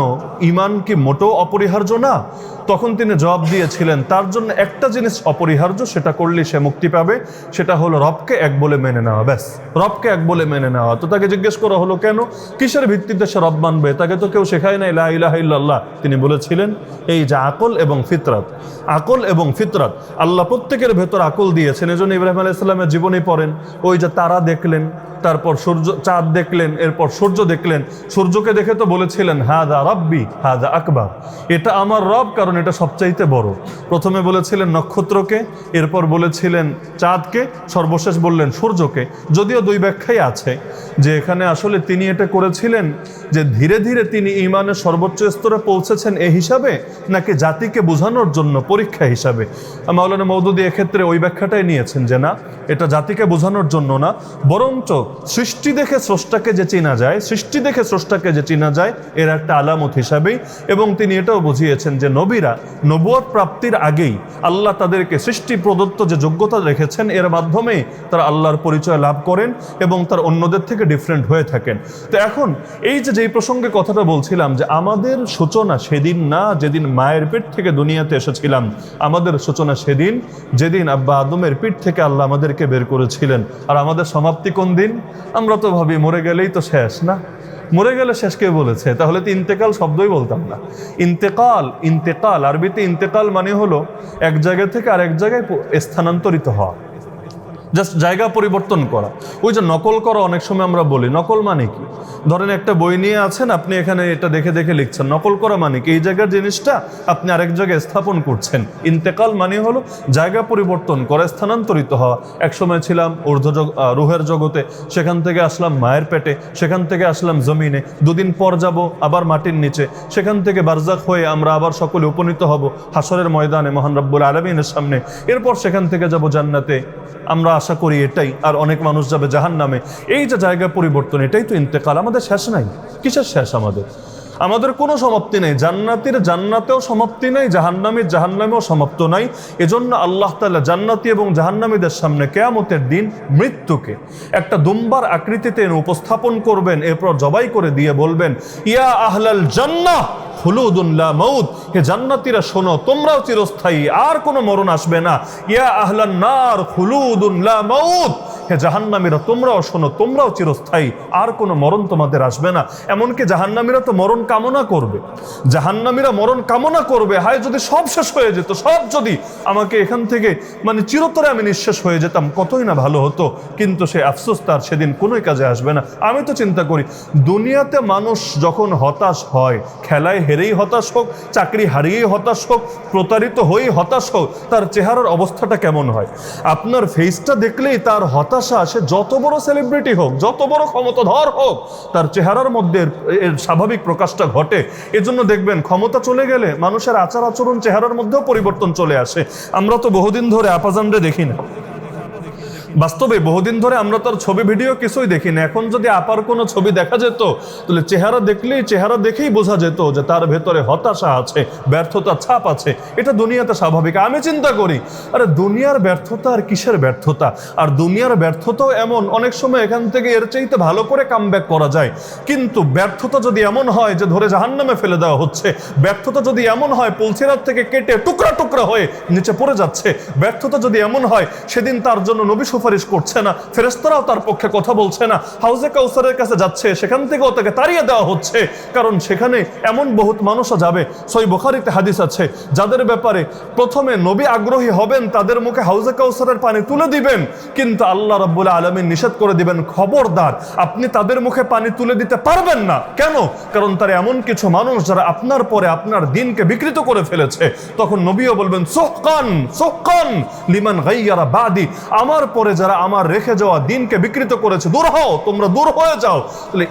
ঈমান কি মোটেও অপরিহার্য না? তখন তিনি জবাব দিয়েছিলেন, তার জন্য একটা জিনিস অপরিহার্য, সেটা করলে সে মুক্তি পাবে, সেটা হলো রবকে এক বলে মেনে নেওয়া। ব্যাস, রবকে এক বলে মেনে নেওয়া। তো তাকে জিজ্ঞেস করা হলো, কেন, কিসের ভিত্তিতে সে রব মানবে? তাকে তো কেউ শেখায় নাই লা ইলাহা ইল্লাল্লাহ। তিনি বলেছিলেন, এই যে আকল এবং ফিতরাত, আকল এবং ফিতরাত, আল্লাহ প্রত্যেকের ভেতর আকল দিয়েছেন। এজন্য ইব্রাহিম আলাইহিস সালামের জীবনী পড়েন, ওই যে তারা দেখলেন, তারপর সূর্য, চাঁদ দেখলেন, এরপর সূর্য দেখলেন। সূর্যকে দেখে তো বলেছিলেন, হাদা রাব্বি হাদা আকবার, এটা আমার রব, কারণ এটা সবচাইতে বড়। প্রথমে বলেছিলেন নক্ষত্রকে, এরপর বলেছিলেন চাঁদকে, সর্বশেষ বললেন সূর্যকে। যদিও দুই ব্যাখ্যাই আছে, যে এখানে আসলে তিনি এটা করেছিলেন যে ধীরে ধীরে তিনি ঈমানের সর্বোচ্চ স্তরে পৌঁছেছেন এই হিসাবে, নাকি জাতিকে বোঝানোর জন্য, পরীক্ষা হিসাবে। মাওলানা মওদুদী এক্ষেত্রে ওই ব্যাখ্যাটাই নিয়েছেন যে না, এটা জাতিকে বোঝানোর জন্য না, বরঞ্চ সৃষ্টি দেখে স্রষ্টাকে যে চেনা যায়, সৃষ্টি দেখে স্রষ্টাকে যে চেনা যায়, এর একটা আলামত হিসাবেই। এবং তিনি এটাও বুঝিয়েছেন যে নবীরা নবুয়ত প্রাপ্তির আগেই আল্লাহ তাদেরকে সৃষ্টি প্রদত্ত যে যোগ্যতা রেখেছেন, এর মাধ্যমেই তারা আল্লাহর পরিচয় লাভ করেন এবং তার অন্যদের থেকে ডিফারেন্ট হয়ে থাকেন। তো এখন এই যে যেই প্রসঙ্গে কথাটা বলছিলাম, যে আমাদের সূচনা সেদিন না যেদিন মায়ের পেট থেকে দুনিয়াতে এসেছিলাম, আমাদের সূচনা সেদিন যেদিন আব্বা আদমের পিঠ থেকে আল্লাহ আমাদেরকে বের করেছিলেন। আর আমাদের সমাপ্তি কোন দিন? আমরা তো ভাবি মরে গেলেই তো শেষ, না, মরে গেলে শেষ কে বলেছে? তাহলে তো ইন্তেকাল শব্দই বলতাম না। ইন্তেকাল, ইন্তেকাল আরবিতে ইন্তেকাল মানে হলো এক জায়গা থেকে আরেক জায়গায় স্থানান্তরিত হওয়া। জাস্ট জায়গা পরিবর্তন করা। ওই যে নকল করা, অনেক সময় আমরা বলি নকল মানে কি? ধরেন একটা বই নিয়ে আছেন, আপনি এখানে এটা দেখে দেখে লিখছেন। নকল করা মানে কি? এই জায়গার জিনিসটা আপনি আরেক জায়গায় স্থাপন করছেন। ইন্তেকাল মানে হলো জায়গা পরিবর্তন করা, স্থানান্তরিত হওয়া। একসময় ছিলাম রুহের জগতে, সেখান থেকে আসলাম মায়ের পেটে, সেখান থেকে আসলাম জমিনে, দুদিন পর যাব আবার মাটির নিচে, সেখান থেকে বারজাখ হয়ে আমরা আবার সকলে উপনীত হব হাসরের ময়দানে মহান রব্বুল আলামিনের সামনে। এরপর সেখান থেকে যাব জান্নাতে, আমরা আশা করি এটাই। আর অনেক মানুষ যাবে জাহান্নামে। এই যে জায়গা পরিবর্তন, এটাই তো ইন্তেকাল। আমাদের শেষ নাই। কিসের শেষ? আমাদের কোনো সমাপ্তি নেই। জান্নাতীর জান্নাতেও সমাপ্তি নেই, জাহান্নামীর জাহান্নামেও সমাপ্ত নাই। এজন্য আল্লাহ তাআলা জান্নাতি এবং জাহান্নামীদের সামনে কিয়ামতের দিন মৃত্যুকে একটা দুম্বার আকৃতিতে উপস্থাপন করবেন, এরপর জবাই করে দিয়ে বলবেন, ইয়া আহলাল জান্নাহ খুলুদুন লা মাউত, হে জান্নাতীরা শোনো, তোমরাও চিরস্থায়ী, আর কোনো মরণ আসবে না। ইয়া আহলান নার খুলুদুন লা মাউত, হে জাহান্নামীরা তোমরাও শোনো, তোমরাও চিরস্থায়ী, আর কোনো মরণ তোমাদের আসবে না। এমনকি জাহান্নামীরা তো মরণ কামনা করবে। জাহান্নামীরা মরণ কামনা করবে, হায় যদি সব শেষ হয়ে যেত, সব যদি আমাকে এখান থেকে চিরতরে আমি নিঃশেষ হয়ে যেতাম, কতই না ভালো হতো। কিন্তু সে আফসোস তার সেদিন কোনোই কাজে আসবে না। আমি তো চিন্তা করি, দুনিয়াতে মানুষ যখন হতাশ হয়, খেলায় হেরেই হতাশ হোক, চাকরি হারিয়েই হতাশ হোক, প্রতারিত হয়েই হতাশ হোক, তার চেহারার অবস্থাটা কেমন হয়? আপনার ফেসটা দেখলেই তার হতাশা, সে যত বড় সেলিব্রিটি হোক, যত বড় ক্ষমতাধর হোক, তার চেহারার মধ্যে এর স্বাভাবিক প্রকাশটা ঘটে। এজন্য দেখবেন ক্ষমতা চলে গেলে মানুষের আচার আচরণ, চেহারার মধ্যেও পরিবর্তন চলে আসে। আমরা তো বহুদিন ধরে আপাজানরে দেখি না, বাস্তবে বহুদিন ধরে আমরা তার ছবি ভিডিও কিছুই দেখি না। এখন যদি আপার কোনো ছবি দেখা যেত, তাহলে চেহারা দেখেই বোঝা যেত যে তার ভেতরে হতাশা আছে, ব্যর্থতার ছাপ আছে। এটা দুনিয়াতে স্বাভাবিক। আমি চিন্তা করি, আরে দুনিয়ার ব্যর্থতা আর কিসের ব্যর্থতা? আর দুনিয়ার ব্যর্থতাও এমন, অনেক সময় এখান থেকে এর চাইতে ভালো করে কামব্যাক করা যায়। কিন্তু ব্যর্থতা যদি এমন হয় যে ধরে জাহান্নামে ফেলে দেওয়া হচ্ছে, ব্যর্থতা যদি এমন হয় পুলসিরাত থেকে কেটে টুকরা টুকরা হয়ে নিচে পড়ে যাচ্ছে, ব্যর্থতা যদি এমন হয় সেদিন তার জন্য নবী সুপারিশ করছে না, ফেরেশতারাও তার পক্ষে কথা বলছে না, হাউজে কাউসারের কাছে যাচ্ছে, সেখান থেকেও তাকে তাড়িয়ে দেওয়া হচ্ছে। কারণ সেখানে এমন বহুত মানুষও যাবে, সহিহ বুখারীতে হাদিস আছে, যাদের ব্যাপারে প্রথমে নবী আগ্রহী হবেন, তাদের মুখে হাউজে কাউসারের পানি তুলে দিবেন, কিন্তু আল্লাহ রাব্বুল আলামিন নিষেধ করে দিবেন, খবরদার আপনি তাদের মুখে পানি তুলে দিতে পারবেন না। কেন? কারণ তারা এমন কিছু মানুষ যারা আপনার পরে আপনার দ্বীনকে বিকৃত করে ফেলেছে। তখন নবীও বলবেন, সুহকান সুহকান লিমান গায়্যারা বাদি, আমার পরে যারা আমার রেখে যাওয়া দ্বীনকে বিকৃত করেছে, দূর হও, তোমরা দূর হয়ে যাও। তাহলে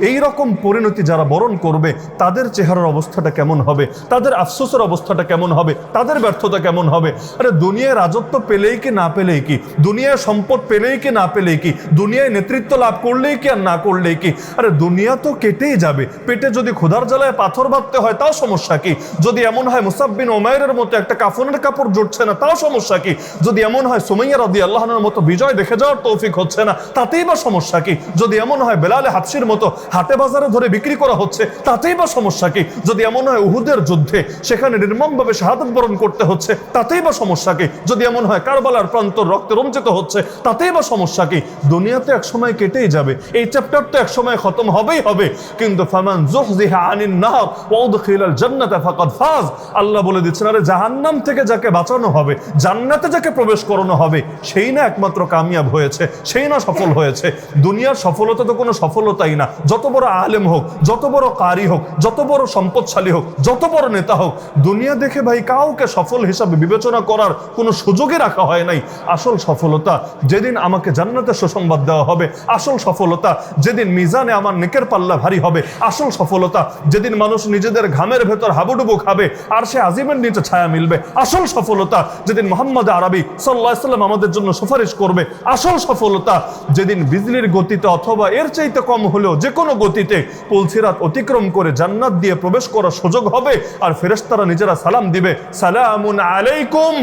এই রকম পরিণতি যারা বরণ করবে, তাদের চেহারার অবস্থাটা কেমন হবে, তাদের আফসোসের অবস্থাটা কেমন হবে, তাদের ব্যর্থতা কেমন হবে? আরে দুনিয়ায় রাজত্ব পেলেই কি না পেলেই কি, দুনিয়ায় সম্পদ পেলেই কি না পেলেই কি, দুনিয়ায় নেতৃত্ব লাভ করলেই কি আর না করলেই কি? আরে দুনিয়া তো কেটেই যাবে। পেটে যদি ক্ষুধার জ্বালায় পাথর বাঁধতে হয়, তাও সমস্যা কি? যদি এমন হয় মুসাব বিন উমাইরের মতো একটা কাফনের কাপড় জুটছে না, তাও সমস্যা কি? যদি এমন হয় সুমাইয়া রাদিয়াল্লাহু আনহার মতো বিজয় দেখে যাওয়ার তৌফিক হচ্ছে না, তাতেই বা সমস্যা কি? যদি এমন হয় বেলালে হাবশির মতো হাটে বাজারে ধরে বিক্রি করা হচ্ছে, তাতেই বা সমস্যা কি? যদি এমন হয় উহুদের যুদ্ধে সেখানে নির্মমভাবে শাহাদাত বরণ করতে হচ্ছে, তাতেই বা সমস্যা কি? যদি এমন হয় কারবালার প্রান্তর রক্তে রঞ্জিত হচ্ছে, তাতেই বা সমস্যা কি? দুনিয়াতে এক সময় কেটেই যাবে, এই চ্যাপ্টার তো এক সময় খতম হবেই হবে। কিন্তু ফামান যুহযিহা আনিন নার ওয়া উদখিলাল জান্নাতা ফাকাদ ফাজ, আল্লাহ বলে দিচ্ছেন, আরে জাহান্নাম থেকে যাকে বাঁচানো হবে, জান্নাতে যাকে প্রবেশ করানো হবে, সেই না একমাত্র কামিয়াব হয়েছে, সেই না সফল হয়েছে। দুনিয়ার সফলতা তো কোনো সফলতাই না। যত বড় আলেম হোক, যত বড় কারি হোক, যত বড় সম্পদশালী হোক, যত বড় নেতা হোক, দুনিয়া দেখে ভাই কাউকে সফল হিসাবে বিবেচনা করার কোনো সুযোগই রাখা হয় নাই। আসল সফলতা যেদিন আমাকে জান্নাতের সুসংবাদ দেওয়া হবে, আসল সফলতা যেদিন মিজানে আমার নেকের পাল্লা ভারী হবে, আসল সফলতা যেদিন মানুষ নিজেদের ঘামের ভেতর হাবুডুবু খাবে আর সে আজিমের নিচে ছায়া মিলবে, আসল সফলতা যেদিন মুহাম্মদ আরবি সাল্লাল্লাহু আলাইহি ওয়াসাল্লাম আমাদের জন্য সুপারিশ করবে, আসল সফলতা যেদিন বিজলির গতিতে অথবা এর চাইতে কম হলেও যে কোনো গতিতে পুলসিরাত অতিক্রম করে জান্নাত দিয়ে প্রবেশ করার সুযোগ হবে, আর ফেরেশতারা নিজেরা সালাম দিবে, সালামুন আলাইকুম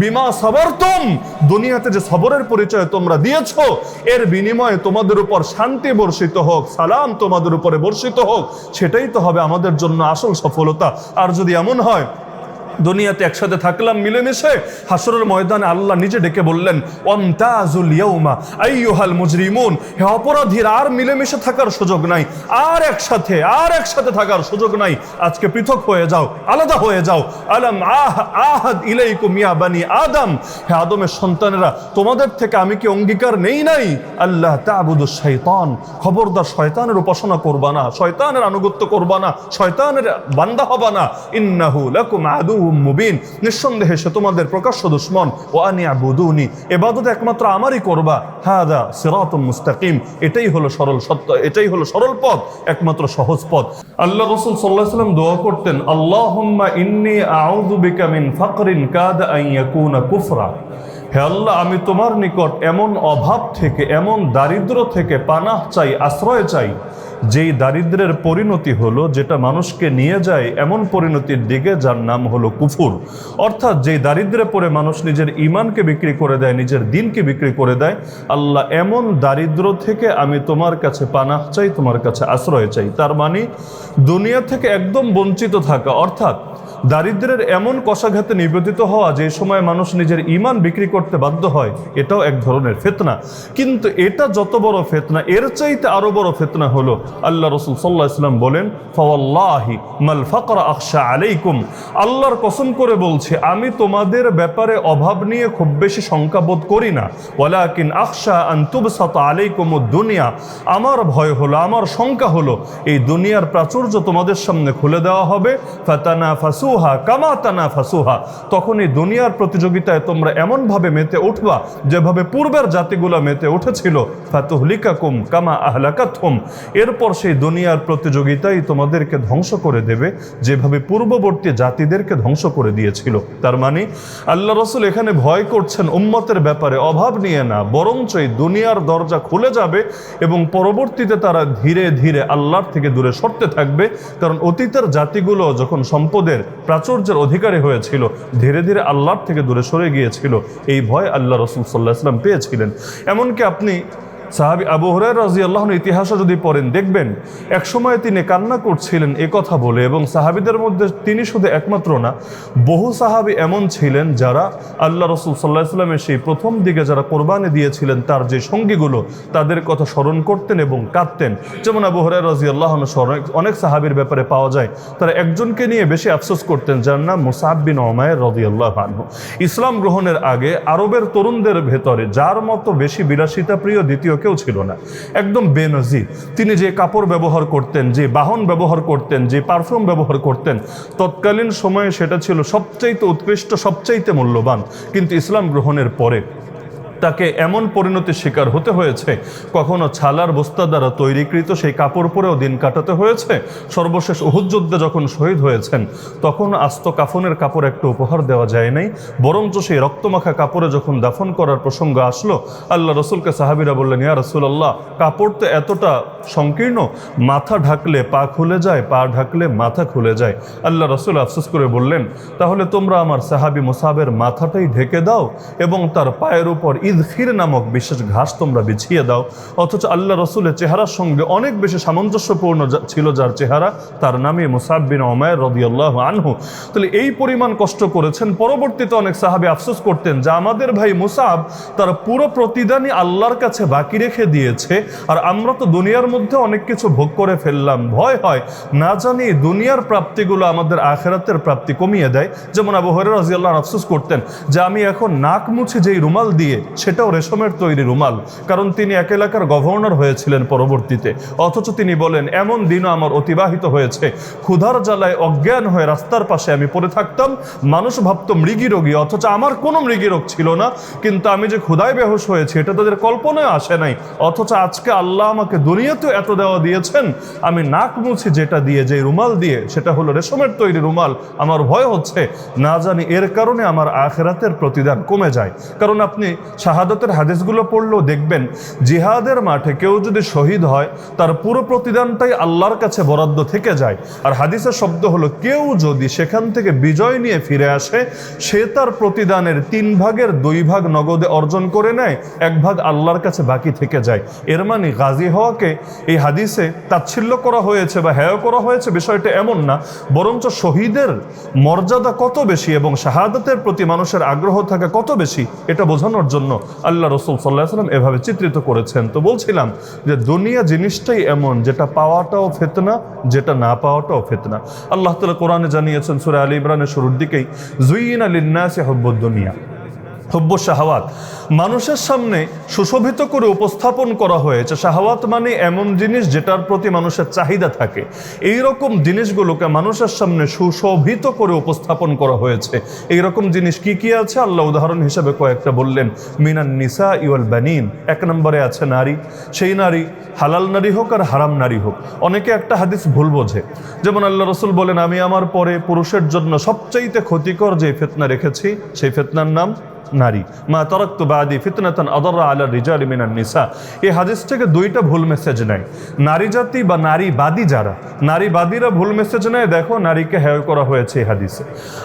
বিমা সাবারতুম, দুনিয়াতে যে সবরের পরিচয় তোমরা দিয়েছো, এর বিনিময়ে তোমাদের উপর শান্তি বর্ষিত হোক, সালাম তোমাদের উপরে বর্ষিত হোক। সেটাই তো হবে আমাদের জন্য আসল সফলতা। আর যদি এমন হয় দুনিয়াতে একসাথে থাকলাম মিলেমিশে, হাসরের ময়দানে আল্লাহ নিজে ডেকে বললেন ওয়ামতাজুল ইয়াউমা আইয়ুহাল মুজরিমুন, হে অপরাধীরা, আর মিলেমিশে থাকার সুযোগ নাই, আর একসাথে থাকার সুযোগ নাই, আজকে পৃথক হয়ে যাও, আলাদা হয়ে যাও। আলাম আহাদ ইলাইকুম ইয়া বানি আদম, হে আদমের সন্তানেরা, তোমাদের থেকে আমি কি অঙ্গীকার নেই নাই? আল্লাহ তা'বুদুশ শাইতান, খবরদার শয়তানের উপাসনা করবা না, শয়তানের আনুগত্য করবা না, শয়তানের বান্দা হবা না। ইন্নাহু লাকুম আদুউম মুবিন, নিঃসন্দেহে সে তোমাদের প্রকাশ্য দুশমন। ওয়া আনি'বুদুনি, ইবাদত একমাত্র আমারই করবা। হাদা সিরাতুম মুস্তাকিম, এটাই হলো সরল সত্য, এটাই হলো সরল পথ, একমাত্র সহজ পথ। আল্লাহ রাসূল সাল্লাল্লাহু আলাইহি ওয়াসাল্লাম দোয়া করতেন, আল্লাহুম্মা ইন্নী আউযু বিকা মিন ফাকরিন কাদা আন ইয়াকুনা কুফরা, হে আল্লাহ, আমি তোমার নিকট এমন অভাব থেকে, এমন দারিদ্র থেকে পানাহ চাই, আশ্রয় চাই, যেই দারিদ্রের পরিণতি হলো, যেটা মানুষকে নিয়ে যায় এমন পরিণতির দিকে যার নাম হলো কুফুর। অর্থাৎ যেই দারিদ্রে পড়ে মানুষ নিজের ঈমানকে বিক্রি করে দেয়, নিজের দিনকে বিক্রি করে দেয়, আল্লাহ এমন দারিদ্র থেকে আমি তোমার কাছে পানাহ চাই, তোমার কাছে আশ্রয় চাই। তার মানে দুনিয়া থেকে একদম বঞ্চিত থাকা, অর্থাৎ দারিদ্রের এমন কষাঘাতে নিবেদিত হওয়া যে সময় মানুষ নিজের ঈমান বিক্রি করতে বাধ্য হয়, এটাও এক ধরনের ফিতনা। কিন্তু এটা যত বড় ফিতনা, এর চাইতে আরো বড় ফিতনা হলো, আল্লাহ রাসূল সাল্লাল্লাহু আলাইহি ওয়াসাল্লাম বলেন, ফাওয়াল্লাহি মাল ফাকরা আখশা আলাইকুম, আল্লাহর কসম করে বলছি, আমি তোমাদের ব্যাপারে অভাব নিয়ে খুব বেশি শঙ্কা বোধ করি না, ওয়ালাকিন আখশা আন তুবসাতা আলাইকুমুদ দুনিয়া, আমার ভয় হলো, আমার শঙ্কা হলো, এই দুনিয়ার প্রাচুর্য তোমাদের সামনে খুলে দেওয়া হবে, ফাতানাফাসু কামা তানাফাসুহা, তখন এই দুনিয়ার প্রতিযোগিতায় তোমরা এমন ভাবে মেতে উঠবা যেভাবে পূর্বের জাতিগুলো মেতে উঠেছিল, ফাতুহলিকাকুম কামা আহলাকাতহুম, এরপর সেই দুনিয়ার প্রতিযোগিতাই তোমাদেরকে ধ্বংস করে দেবে যেভাবে পূর্ববর্তী জাতিদেরকে ধ্বংস করে দিয়েছিল। তার মানে আল্লাহ রাসূল এখানে ভয় করছেন উম্মতের ব্যাপারে অভাব নিয়ে না, বরঞ্চ এই দুনিয়ার দরজা খুলে যাবে এবং পরবর্তীতে তারা ধীরে ধীরে আল্লাহর থেকে দূরে সরতে থাকবে। কারণ অতীতের জাতিগুলো যখন সম্পদের প্রাচুর্যের অধিকারী হয়েছিল, ধীরে ধীরে আল্লাহর থেকে দূরে সরে গিয়েছিল, এই ভয় আল্লাহ রাসূল সাল্লাল্লাহু আলাইহি ওয়াসাল্লাম পেয়েছিলেন। এমনকি আপনি সাহাবী আবু হুরায়রা রাদিয়াল্লাহু আনহু ইতিহাসে যদি পড়েন, দেখবেন এক সময় তিনি কান্না করছিলেন এ কথা বলে, এবং সাহাবীদের মধ্যে তিনি শুধু একমাত্র না, বহু সাহাবী এমন ছিলেন যারা আল্লাহ রাসূল সাল্লাল্লাহু আলাইহি ওয়াসাল্লামের সেই প্রথম দিকে যারা কোরবানি দিয়েছিলেন তার যে সঙ্গীগুলো, তাদের কথা স্মরণ করতেন এবং কাঁদতেন। যেমন আবু হুরায়রা রাদিয়াল্লাহু আনহু অনেক সাহাবীর ব্যাপারে পাওয়া যায়, তারা একজনকে নিয়ে বেশি আফসোস করতেন, যার নাম মুসআব বিন উমাইর রাদিয়াল্লাহু আনহু। ইসলাম গ্রহণের আগে আরবের তরুণদের ভেতরে যার মতো বেশি বিলাসিতা প্রিয় দ্বিতীয় কেউ ছিল না, একদম বেনজির। তিনি যে কাপড় ব্যবহার করতেন, যে বাহন ব্যবহার করতেন, যে পারফিউম ব্যবহার করতেন, তৎকালীন সময়ে সেটা ছিল সবচাইতে উৎকৃষ্ট, সবচাইতে মূল্যবান। কিন্তু ইসলাম গ্রহণের পরে তাকে এমন পরিণতির শিকার হতে হয়েছে, কখনো ছালার বস্তা দ্বারা তৈরিকৃত সেই কাপড় পরেও দিন কাটাতে হয়েছে। সর্বশেষ উহুদ যুদ্ধে যখন শহীদ হয়েছেন, তখন আস্ত কাফনের কাপড় একটা উপহার দেওয়া যায় নাই, বরঞ্চ সেই রক্তমাখা কাপড়ে যখন দাফন করার প্রসঙ্গ আসলো, আল্লাহ রসুলকে সাহাবীরা বললেন, ইয়া রাসূলুল্লাহ, কাপড় তো এতটা সংকীর্ণ, মাথা ঢাকলে পা খুলে যায়, পা ঢাকলে মাথা খুলে যায়। আল্লাহ রসুল আফসোস করে বললেন, তাহলে তোমরা আমার সাহাবী মুসাবের মাথাটাই ঢেকে দাও এবং তার পায়ের উপর ইদখির নামক বিশেষ ঘাস তোমরা বিছিয়ে দাও। অথচ আল্লাহ রসুলের চেহারার সঙ্গে অনেক বেশি সামঞ্জস্যপূর্ণ ছিল যার চেহারা, তার নামে মুসআব বিন উমাইর রাদিয়াল্লাহু আনহু। তাহলে এই পরিমাণ কষ্ট করেছেন। পরবর্তীতে অনেক সাহাবী আফসোস করতেন যে আমাদের ভাই মুসআব তার পুরো প্রতিদানই আল্লাহর কাছে বাকি রেখে দিয়েছে, আর আমরা তো দুনিয়ার মধ্যে অনেক কিছু ভোগ করে ফেললাম, ভয় হয় না জানি দুনিয়ার প্রাপ্তিগুলো আমাদের আখিরাতের প্রাপ্তি কমিয়ে দেয়। যেমন আবু হুরায়রা রাদিয়াল্লাহু আনহু আফসোস করতেন যে আমি এখন নাক মুছি যেই রুমাল দিয়ে, সেটাও রেশমের তৈরি রুমাল, কারণ তিনি এক এলাকার গভর্নর হয়েছিলেন পরবর্তীতে। অথচ তিনি বলেন, এমন দিনও আমার অতিবাহিত হয়েছে, ক্ষুধার জ্বালায় অজ্ঞান হয়ে রাস্তার পাশে আমি পড়ে থাকতাম, মানুষ ভাবত মৃগী রোগী, অথচ আমার কোনো মৃগী রোগ ছিল না, কিন্তু আমি যে ক্ষুধায় বেহুশ হয়েছি এটা তাদের কল্পনায় আসে নাই। অথচ আজকে আল্লাহ আমাকে দুনিয়াতেও এত দেওয়া দিয়েছেন, আমি নাক মুছি যেটা দিয়ে, যে রুমাল দিয়ে, সেটা হলো রেশমের তৈরি রুমাল। আমার ভয় হচ্ছে না জানি এর কারণে আমার আখিরাতের প্রতিদান কমে যায়। কারণ আপনি শাহাদাতের হাদিসগুলো পড়লেও দেখবেন জিহাদের মাঠে কেউ যদি শহীদ হয় তার পুরো প্রতিদানটাই আল্লাহর কাছে বরাদ্দ থেকে যায়। আর হাদিসের শব্দ হলো কেউ যদি সেখান থেকে বিজয় নিয়ে ফিরে আসে সে তার প্রতিদানের 3 ভাগের 2 ভাগ নগদে অর্জন করে নেয়, 1 ভাগ আল্লাহর কাছে বাকি থেকে যায়। এর মানে গাজী হওয়াকে এই হাদিসে তাচ্ছিল্য করা হয়েছে বা হেয় করা হয়েছে বিষয়টা এমন না, বরঞ্চ শহীদের মর্যাদা কত বেশি এবং শাহাদাতের প্রতি মানুষের আগ্রহ থাকা কত বেশি এটা বোঝানোর জন্য আল্লাহ রাসূল সাল্লাল্লাহু আলাইহি ওয়াসাল্লাম এভাবে চিত্রিত করেছেন। তো বলছিলাম যে দুনিয়া জিনিসটাই এমন, যেটা পাওয়াটাও ফিতনা, যেটা না পাওয়াটাও ফিতনা। আল্লাহ তাআলা কোরআনে জানিয়েছেন সূরা আলী ইমরানের শুরুর দিকেই, যুইনা লিন-নাসি হুব্বুদ দুনিয়া, হুব্বুশ শাহাওয়াত, মানুষের সামনে সুশোভিত করে উপস্থাপন করা হয়েছে। শাহাওয়াত মানে এমন জিনিস যেটার প্রতি মানুষের চাহিদা থাকে, এই রকম জিনিসগুলোকে মানুষের সামনে সুশোভিত করে উপস্থাপন করা হয়েছে। এই রকম জিনিস কি কি আছে আল্লাহ উদাহরণ হিসেবে কয়েকটা বললেন। মিনান নিসা ওয়াল বানিন, 1 নম্বরে আছে নারী। সেই নারী হালাল নারী হোক আর হারাম নারী হোক। অনেকে একটা হাদিস ভুল বোঝে, যেমন আল্লাহ রাসূল বলেন আমি আমার পরে পুরুষের জন্য সবচাইতে ক্ষতিকর যে ফিতনা রেখেছি সেই ফিতনার নাম নারী। মা তারাকতু বাদি ফিতনাতান আদাররা আলা রিজালি মিনান নিসা। এই হাদিস থেকে 2টা ভুল মেসেজ নেয়। নারী জাতি বা নারীবাদী যারা, নারীবাদীরা ভুল মেসেজ নেয়, দেখো নারীকে হেয় করা হয়েছে এই হাদিসে।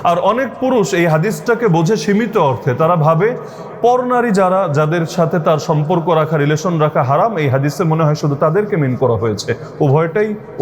আর অনেক পুরুষ এই হাদিসটাকে বোঝে সীমিত অর্থে, তারা ভাবে পর নারী যারা, যাদের সাথে তার সম্পর্ক রাখা, রিলেশন রাখা হারাম, এই হাদিসে মনে হয় শুধু তাদেরকে মিন করা হয়েছে।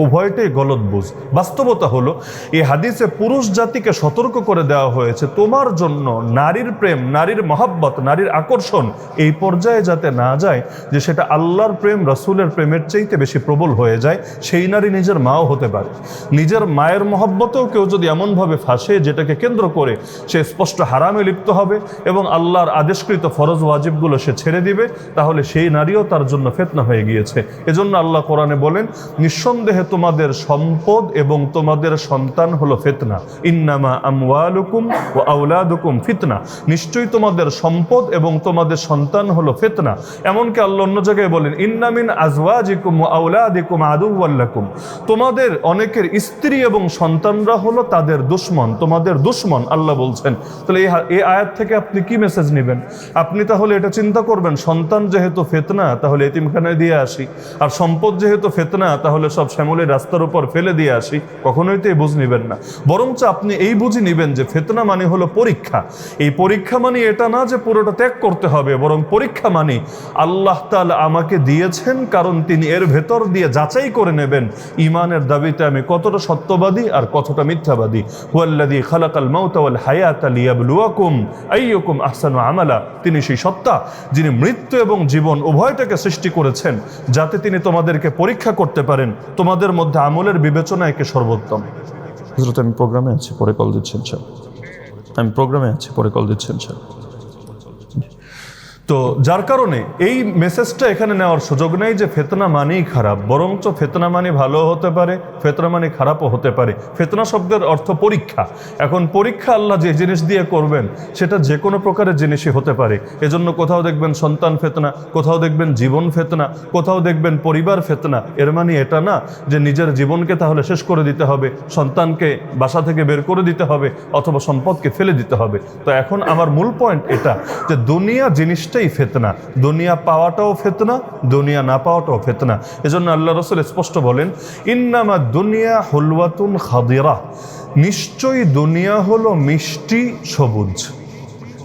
উভয়টাই গলত বুঝ। বাস্তবতা হলো এই হাদিসে পুরুষ জাতিকে সতর্ক করে দেওয়া হয়েছে তোমার জন্য নারীর প্রেম, নারীর মহাব্বত, নারীর আকর্ষণ এই পর্যায়ে যাতে না যায় যে সেটা আল্লাহর প্রেম, রাসূলের প্রেমের চাইতে বেশি প্রবল হয়ে যায়। সেই নারী নিজের মাও হতে পারে। নিজের মায়ের মহাব্বতেও কেউ যদি এমনভাবে ফাঁসে যেটাকে কেন্দ্র করে সে স্পষ্ট হারামে লিপ্ত হবে এবং আল্লাহর আদেশ ফরজ ওয়াজিবগুলো সে ছেড়ে দিবে, তাহলে সেই নারীও তার জন্য ফিতনা হয়ে গিয়েছে। এজন্য আল্লাহ কোরআনে বলেন নিঃসন্দেহে তোমাদের সম্পদ এবং তোমাদের সন্তান হলো ফিতনা। ইন্নামা আমওয়ালুকুম ওয়া আওলাদুকুম ফিতনা, নিশ্চয়ই তোমাদের সম্পদ এবং তোমাদের সন্তান হলো ফিতনা। এমনকি আল্লাহ অন্য জায়গায় বলেন ইন্না মিন আজওয়াজিকুম ওয়া আওলাদিকুম আদুওয়াল লাকুম, তোমাদের অনেকের স্ত্রী এবং সন্তানরা হলো তাদের দুশমন, তোমাদের দুশমন আল্লাহ বলছেন। তাহলে এই আয়াত থেকে আপনি কি মেসেজ নেবেন? আপনি তাহলে এটা চিন্তা করবেন সন্তান যেহেতু ফিতনা তাহলে এতিমখানায় দিয়ে আসি, আর সম্পদ যেহেতু ফিতনা তাহলে সব শ্যামলের রাস্তার উপর ফেলে দিয়ে আসি। কখনোই তো এই বুঝ নিবেন না, বরঞ্চ আপনি এই বুঝি নিবেন যে ফিতনা মানে হলো পরীক্ষা। এই পরীক্ষা মানে এটা না যে পুরোটা ত্যাগ করতে হবে, বরং পরীক্ষা মানে আল্লাহ তাআলা আমাকে দিয়েছেন কারণ তিনি এর ভেতর দিয়ে যাচাই করে নেবেন ইমানের দাবিতে আমি কতটা সত্যবাদী আর কতটা মিথ্যাবাদী। হুয়াল্লাযী খালাকাল মাউতা ওয়াল হায়াতা লিয়াবলুয়াকুম আইয়ুকুম আহসানু আমালা, তিনি সেই সত্তা যিনি মৃত্যু এবং জীবন উভয়টাকে সৃষ্টি করেছেন যাতে তিনি তোমাদেরকে পরীক্ষা করতে পারেন তোমাদের মধ্যে আমলের বিবেচনায় কে সর্বোত্তম। হযরত আমি প্রোগ্রামে আছি, পরে কল দিচ্ছেন স্যার। তো যার কারণে এই মেসেজটা এখানে নেওয়ার সুযোগ নেই যে ফিতনা মানেই খারাপ, বরঞ্চ ফিতনা মানে ভালো হতে পারে, ফিতনা মানে খারাপও হতে পারে। ফিতনা শব্দের অর্থ পরীক্ষা। এখন পরীক্ষা আল্লাহ যে জিনিস দিয়ে করবেন সেটা যে কোনো প্রকারের জিনিসই হতে পারে। এজন্য কোথাও দেখবেন সন্তান ফিতনা, কোথাও দেখবেন জীবন ফিতনা, কোথাও দেখবেন পরিবার ফিতনা। এর মানে এটা না যে নিজের জীবনকে তাহলে শেষ করে দিতে হবে, সন্তানকে বাসা থেকে বের করে দিতে হবে, অথবা সম্পদকে ফেলে দিতে হবে। তো এখন আমার মূল পয়েন্ট এটা যে দুনিয়া জিনিসটা ফিতনা, দুনিয়া পাওয়াটাও ফিতনা, দুনিয়া না পাওয়াটাও ফিতনা। এজন্য আল্লাহ রাসূল স্পষ্ট বলেন ইন্নামা দুনিয়া হুলওয়াতুন খাদিরা, নিশ্চয়ই দুনিয়া হলো মিষ্টি সবুজ।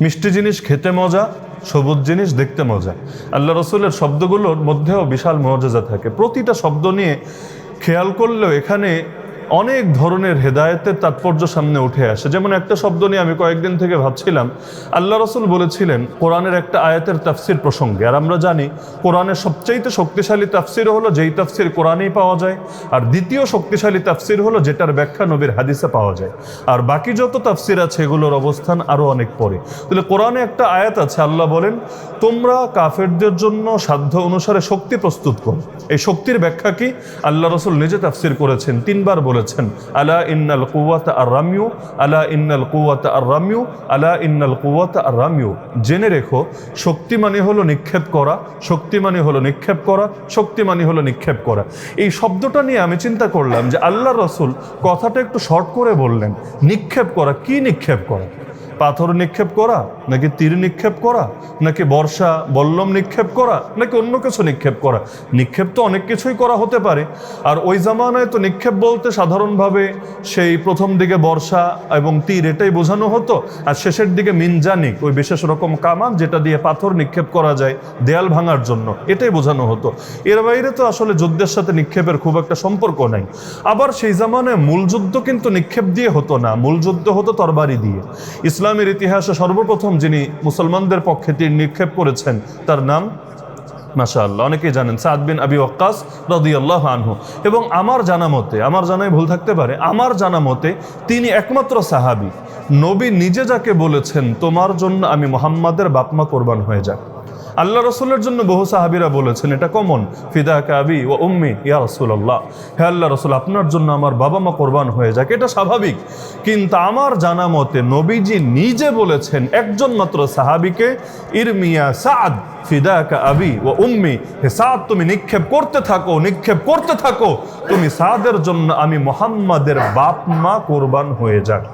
মিষ্টি জিনিস খেতে মজা, সবুজ জিনিস দেখতে মজা। আল্লাহ রাসূলের শব্দগুলোর মধ্যেও বিশাল মুআজিজা থাকে। প্রতিটা শব্দ নিয়ে খেয়াল করলেও এখানে অনেক ধরনের হেদায়েতের তাৎপর্য সামনে উঠে আসে। যেমন একটা শব্দ নিয়ে আমি কয়েকদিন থেকে ভাবছিলাম, আল্লাহ রাসূল বলেছিলেন কোরআনের একটা আয়াতের তাফসির প্রসঙ্গে, আর আমরা জানি কোরআনের সবচাইতে শক্তিশালী তাফসির হলো যেই তাফসির কোরআনেই পাওয়া যায়, আর দ্বিতীয় শক্তিশালী তাফসির হলো যেটার ব্যাখ্যা নবীর হাদিসে পাওয়া যায়, আর বাকি যত তাফসির আছে এগুলোর অবস্থান আরও অনেক পরে। তাহলে কোরআনে একটা আয়াত আছে, আল্লাহ বলেন তোমরা কাফেরদের জন্য সাধ্য অনুসারে শক্তি প্রস্তুত করো। এই শক্তির ব্যাখ্যা কি আল্লাহ রাসূল নিজে তাফসির করেছেন, 3 বার বলেছেন আলা ইন্নাল কুওয়াতা আর রামিউ, আলা ইন্নাল কুওয়াতা আর রামিউ, আলা ইন্নাল কুওয়াতা আর রামিউ। জেনে রেখো শক্তি মানে হলো নিক্ষেপ করা, শক্তি মানে হলো নিক্ষেপ করা, শক্তি মানে হলো নিক্ষেপ করা। এই শব্দটা নিয়ে আমি চিন্তা করলাম যে আল্লাহ রাসূল কথাটা একটু শর্ট করে বললেন, নিক্ষেপ করা। কি নিক্ষেপ করা? পাথর নিক্ষেপ করা? নাকি তীর নিক্ষেপ করা, নাকি বর্ষা বল্লম নিক্ষেপ করা, নাকি অন্য কিছু নিক্ষেপ করা? নিক্ষেপ তো অনেক কিছুই করা হতে পারে। আর ওই জামানায় তো নিক্ষেপ বলতে সাধারণভাবে সেই প্রথম দিকে বর্ষা এবং তীর এটাই বোঝানো হতো, আর শেষের দিকে মিনজানিক, ওই বিশেষ রকম কামান যেটা দিয়ে পাথর নিক্ষেপ করা যায় দেয়াল ভাঙার জন্য, এটাই বোঝানো হতো। এর বাইরে তো আসলে যুদ্ধের সাথে নিক্ষেপের খুব একটা সম্পর্ক নাই। আবার সেই জামানায় মূল যুদ্ধ কিন্তু নিক্ষেপ দিয়ে হতো না, মূল যুদ্ধ হতো তরবারি দিয়ে। ইসলামের ইতিহাসে সর্বপ্রথম যিনি মুসলমানদের পক্ষে তীর নিক্ষেপ করেছেন তার নাম মাশাআল্লাহ অনেকেই জানেন, সাদ বিন আবি ওয়াক্কাস রাদিয়াল্লাহু আনহু। এবং আমার জানা মতে, আমার জানায় ভুল থাকতে পারে, আমার জানা মতে তিনি একমাত্র সাহাবী নবী নিজে যাকে বলেছেন তোমার জন্য আমি মুহাম্মাদের বাপমা কোরবান হয়ে যাক। আল্লাহ রসুলের জন্য বহু সাহাবীরা বলেছেন, এটা কমন, ফিদাকা আবি ওয়া উম্মি ইয়া রাসূলুল্লাহ, হে আল্লাহ রসুল আপনার জন্য আমার বাবা মা কোরবান হয়ে যাক, এটা স্বাভাবিক। কিন্তু আমার জানা মতে নবীজি নিজে বলেছেন একজন মাত্র সাহাবীকে, ইরমিয়া সাদ ফিদাকা আবি ওয়া উম্মি, হে সাদ তুমি নিক্ষেপ করতে থাকো, নিক্ষেপ করতে থাকো, তুমি সাদের জন্য আমি মুহাম্মাদের বাপ মা কোরবান হয়ে যাক।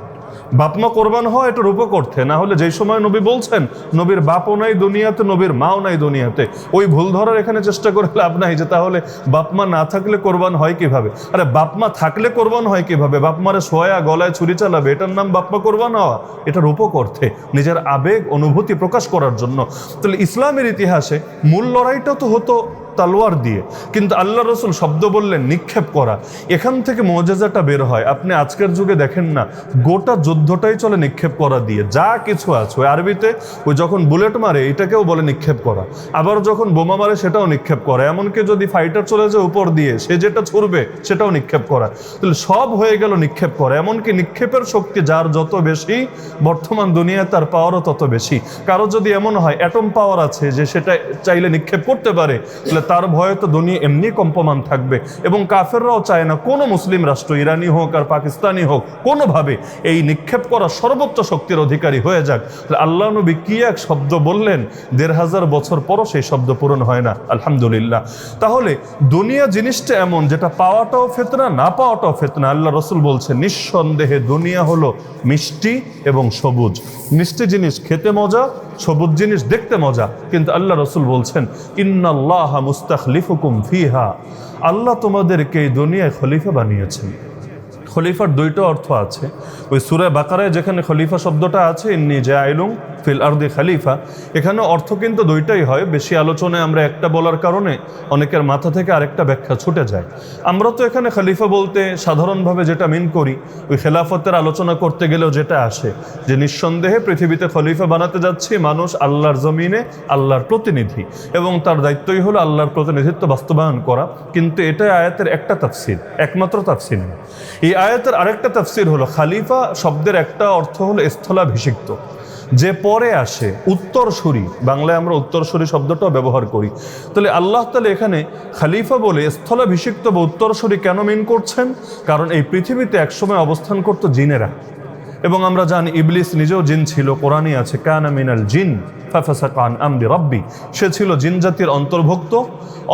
বাপমা কোরবান হয় এটার উপকর্থে, না হলে যেই সময় নবী বলছেন নবীর বাপও নাই দুনিয়াতে, নবীর মাও নাই দুনিয়াতে, ওই ভুল ধরার এখানে চেষ্টা করে লাভ নাই যে তাহলে বাপমা না থাকলে কোরবান হয় কিভাবে। আরে বাপমা থাকলে কোরবান হয় কিভাবে? বাপমারে সোয়া গলায় ছুরি চালাবে, এটার নাম বাপমা কোরবান হওয়া? এটার উপকর্থে নিজের আবেগ অনুভূতি প্রকাশ করার জন্য। তাহলে ইসলামের ইতিহাসে মূল লড়াইটা তো হতো তলোয়ার দিয়ে, কিন্তু আল্লাহ রসুল শব্দ বললেন নিক্ষেপ করা। এখান থেকে মুআজিজাটা বের হয়। আপনি আজকের যুগে দেখেন না, গোটা যুদ্ধটাই চলে নিক্ষেপ করা দিয়ে, যা কিছু আছে। ওই আরবিতে ওই যখন বুলেট মারে এটাকেও বলে নিক্ষেপ করা, আবার যখন বোমা মারে সেটাও নিক্ষেপ করা, এমনকি যদি ফাইটার চলে যায় উপর দিয়ে সে যেটা ছুড়বে সেটাও নিক্ষেপ করা। তাহলে সব হয়ে গেল নিক্ষেপ করা। এমনকি নিক্ষেপের শক্তি যার যত বেশি, বর্তমান দুনিয়ায় তার পাওয়ারও তত বেশি। কারো যদি এমন হয় অ্যাটম পাওয়ার আছে যে সেটা চাইলে নিক্ষেপ করতে পারে, তাহলে তার ভয়ে তো দুনিয়া এমনি কম্পমান থাকবে। এবং কাফেররাও চায় না কোনো মুসলিম রাষ্ট্র, ইরানি হোক আর পাকিস্তানি হোক, কোনোভাবে এই নিক্ষেপ করা সর্বোচ্চ শক্তির অধিকারী হয়ে যাক। আল্লাহ নবী কি এক শব্দ বললেন, ১৫০০ বছর পরও সেই শব্দ পূরণ হয় না, আলহামদুলিল্লাহ। তাহলে দুনিয়া জিনিসটা এমন যেটা পাওয়াটাও ফিতনা, না পাওয়াটাও ফিতনা। আল্লাহ রসুল বলছে নিঃসন্দেহে দুনিয়া হলো মিষ্টি এবং সবুজ। মিষ্টি জিনিস খেতে মজা, সবুজ জিনিস দেখতে মজা, কিন্তু আল্লাহ রসুল বলছেন ইন্নাল্লাহ মুস্তাখলিফুকুম ফিহা, আল্লাহ তোমাদেরকে এই দুনিয়ায় খলিফা বানিয়েছেন। খলিফার দুইটা অর্থ আছে। ওই সূরা বাকারায় যেখানে খলিফা শব্দটা আছে, ইন্নী জাইলুন ফিল আরদি খলিফা, এখানে অর্থ কিন্তু দুইটাই হয়। বেশি আলোচনায় আমরা একটা বলার কারণে অনেকের মাথা থেকে আরেকটা ব্যাখ্যা ছুটে যায়। আমরা তো এখানে খলিফা বলতে সাধারণভাবে যেটা মিন করি, ওই খেলাফতের আলোচনা করতে গেলেও যেটা আসে যে নিঃসন্দেহে পৃথিবীতে খলিফা বানাতে যাচ্ছি মানুষ, আল্লাহর জমিনে আল্লাহর প্রতিনিধি, এবং তার দায়িত্বই হলো আল্লাহর প্রতিনিধিত্ব বাস্তবায়ন করা। কিন্তু এটা আয়াতের একটা তাফসির, একমাত্র তাফসির না। এই আয়াতের আরেকটা তাফসির হলো খলিফা শব্দের একটা অর্থ হলো স্থলাভিষিক্ত, যে পরে আসে, উত্তরসূরি। বাংলায় আমরা উত্তরসূরি শব্দটাও ব্যবহার করি। তাহলে আল্লাহ তাআলা এখানে খলিফা বলে স্থলাভিষিক্ত বা উত্তরসূরি কেন মিন করছেন? কারণ এই পৃথিবীতে একসময় অবস্থান করত জিনেরা, এবং আমরা জানি ইবলিস নিজেও জিন ছিল। কোরআনে আছে কানা মিনাল জিন ফাফাসাকা আন আমরি রাব্বি, সে ছিল জিন জাতির অন্তর্ভুক্ত,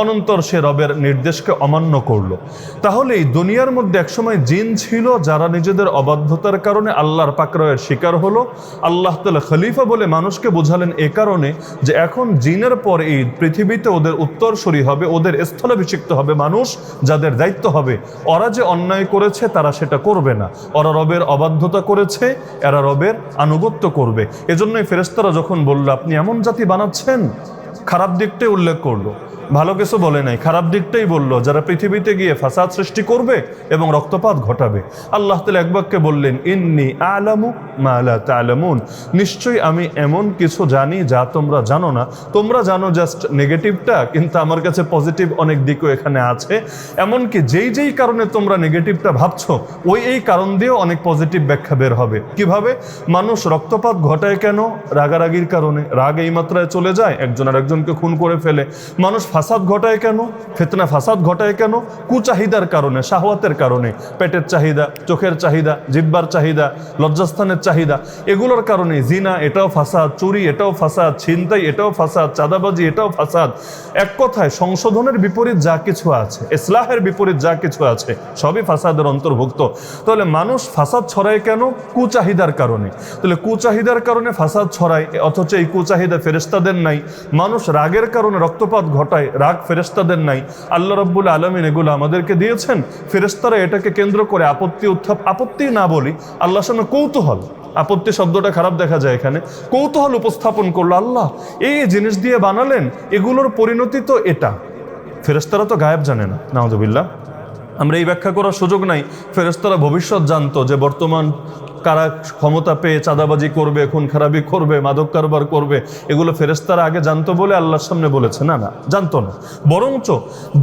অনন্তর সে রবের নির্দেশকে অমান্য করলো। তাহলে এই দুনিয়ার মধ্যে একসময় জিন ছিল যারা নিজেদের অবাধ্যতার কারণে আল্লাহর পাকড়াওয়ের শিকার হলো। আল্লাহ তাআলা খলিফা বলে মানুষকে বোঝালেন এ কারণে যে এখন জিনের পর এই পৃথিবীতে ওদের উত্তরসূরি হবে, ওদের স্থলাভিষিক্ত হবে মানুষ, যাদের দায়িত্ব হবে ওরা যে অন্যায় করেছে তারা সেটা করবে না, ওরা রবের অবাধ্যতা করেছে, এরা রবের আনুগত্য করবে। এজন্যই ফেরেশতারা যখন বলল আপনি এমন জাতি বানাচ্ছেন, খারাপ দিকটাই উল্লেখ করলো, ভালো কিছু বলে নাই, খারাপ দিকটাই বললো, যারা পৃথিবীতে গিয়ে ফাসাদ সৃষ্টি করবে এবং রক্তপাত ঘটাবে। আল্লাহ তাআলা এক বাক্যে বললেন ইন্নী আ'লামু মা লা তা'লামুন, নিশ্চয়ই আমি এমন কিছু জানি যা তোমরা জানো না। তোমরা জানো জাস্ট নেগেটিভটা, কিন্তু আমার কাছে পজিটিভ অনেক দিকও এখানে আছে। এমনকি যেই যেই কারণে তোমরা নেগেটিভটা ভাবছো, এই কারণ দিয়েও অনেক পজিটিভ ব্যাখ্যা বের হবে। কিভাবে? মানুষ রক্তপাত ঘটায় কেন? রাগারাগির কারণে। রাগ এই মাত্রায় চলে যায় একজন আর একজনকে খুন করে ফেলে। মানুষ ফাসাদ ঘটায় কেন? ফিতনা ফাসাদ ঘটায় কেন? কুচাহিদার কারণে, শাহওয়াতের কারণে, পেটের চাহিদা, চোখের চাহিদা, জিহ্বার চাহিদা, লজ্জাস্থানের চাহিদা, এগুলোর কারণে জিনা এটাও ফাসাদ, চুরি এটাও ফাসাদ, ছিনতাই এটাও ফাসাদ, চাঁদাবাজি এটাও ফাসাদ। এক কথায় সংশোধনের বিপরীত যা কিছু আছে, ইসলাহের বিপরীত যা কিছু আছে, সবই ফাসাদের অন্তর্ভুক্ত। তাহলে মানুষ ফাসাদ ছড়ায় কেন? কুচাহিদার কারণে। তাহলে কুচাহিদার কারণে ফাসাদ ছড়ায়, অথচ এই কুচাহিদা ফেরেশতাদের নাই। মানুষ রাগের কারণে রক্তপাত ঘটায়, রাগ ফেরেশতাদের নাই। আল্লাহ রাব্বুল আলামিন এগুলো আমাদেরকে দিয়েছেন। ফেরেশতারা এটাকে কেন্দ্র করে আপত্তি না বলি, আল্লাহর সামনে কৌতূহল, আপত্তি শব্দটা খারাপ দেখা যায় এখানে, কৌতূহল উপস্থাপন করলো, আল্লাহ এই জিনিস দিয়ে বানালেন, এগুলোর পরিণতি তো এটা। ফেরেশতারা তো গায়েব জানে না, নাউযুবিল্লাহ। আমরা এই ব্যাখ্যা করার সুযোগ নাই ফেরেশতারা ভবিষ্যৎ জানতো যে বর্তমান কারা ক্ষমতা পেয়ে চাঁদাবাজি করবে, খুন খারাপি করবে, মাদক কারবার করবে, এগুলো ফেরেশতারা আগে জানতো বলে আল্লাহর সামনে বলেছে? না, জানতো না। বরঞ্চ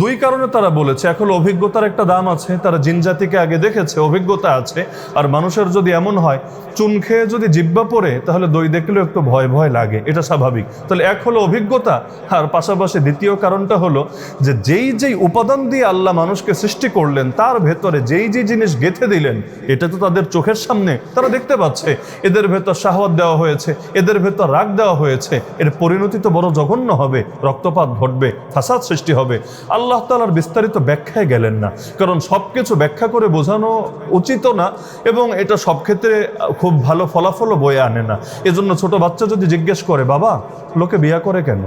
দুই কারণে তারা বলেছে। এখন অভিজ্ঞতার একটা দাম আছে, তারা জিন জাতিকে আগে দেখেছে, অভিজ্ঞতা আছে। আর মানুষের যদি এমন হয় চুন খেয়ে যদি জিব্বা পড়ে, তাহলে দই দেখলেও একটু ভয় ভয় লাগে, এটা স্বাভাবিক। তাহলে এক হলো অভিজ্ঞতা, আর পাশাপাশি দ্বিতীয় কারণটা হলো যে যেই উপাদান দিয়ে আল্লাহ মানুষকে সৃষ্টি করলেন, তার ভেতরে যেই জিনিস গেঁথে দিলেন, এটা তো তাদের চোখের সামনে, তারা দেখতে পাচ্ছে। এদের ভেতর শাহওয়াত দেওয়া হয়েছে, এদের ভেতর রাগ দেওয়া হয়েছে, এর পরিণতি তো বড় জঘন্য হবে, রক্তপাত ঘটবে, ফাসাদ সৃষ্টি হবে। আল্লাহ তাআলার বিস্তারিত ব্যাখ্যায় গেলেন না, কারণ সবকিছু ব্যাখ্যা করে বোঝানো উচিত না, এবং এটা সব ক্ষেত্রে খুব ভালো ফলাফলও বয়ে আনে না। এজন্য ছোট বাচ্চা যদি জিজ্ঞেস করে, বাবা লোকে বিয়ে করে কেন,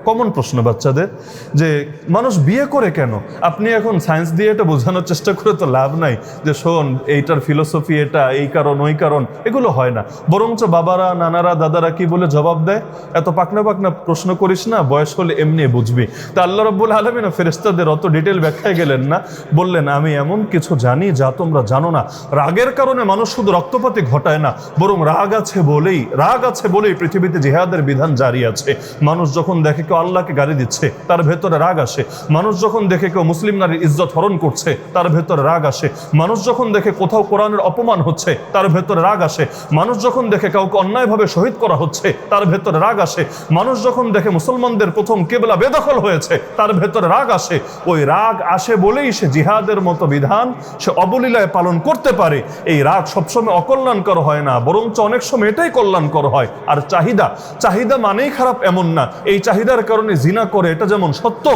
কমন প্রশ্ন বাচ্চাদের, যে মানুষ বিয়ে করে কেন, আপনি এখন সায়েন্স দিয়ে এটা বোঝানোর চেষ্টা করে তো লাভ নাই যে শোন এইটার ফিলোসফি এটা, এই কারণ ওই কারণ, এগুলো হয় না। বরঞ্চ বাবারা, নানারা, দাদারা কি বলে জবাব দেয়, এত পাকনা প্রশ্ন করিস না, বয়স হলে এমনি বুঝবি। তা আল্লাহ রাব্বুল আলামিন ফেরেশতাদের অত ডিটেল ব্যাখ্যায় গেলেন না, বললেন আমি এমন কিছু জানি যা তোমরা জানো না। রাগের কারণে মানুষ শুধু রক্তপাতি ঘটায় না, বরং রাগ আছে বলেই পৃথিবীতে জিহাদের বিধান জারি আছে। মানুষ যখন দেখে আল্লাহকে গালি দিচ্ছে, তার ভেতরে রাগ আসে। মানুষ যখন দেখে কেউ মুসলিম নারীর ইজ্জত হরণ করছে, তার ভেতরে রাগ আসে। মানুষ যখন দেখে কোথাও কোরআনের অপমান হচ্ছে, তার ভেতরে রাগ আসে। মানুষ যখন দেখে কাউকে অন্যায়ভাবে শহীদ করা হচ্ছে, তার ভেতরে রাগ আসে। মানুষ যখন দেখে মুসলমানদের প্রথম কেবলা বেদখল হয়েছে, তার ভেতরে রাগ আসে। ওই রাগ আসে বলেই সে জিহাদের মতো বিধান সে অবলীলায় পালন করতে পারে। এই রাগ সবসময় অকল্যাণকর হয় না, বরঞ্চ অনেক সময় এটাই কল্যাণকর হয়। আর চাহিদা মানেই খারাপ এমন না। এই চাহিদার কারণে জিনা করে, এটা যেমন সত্য,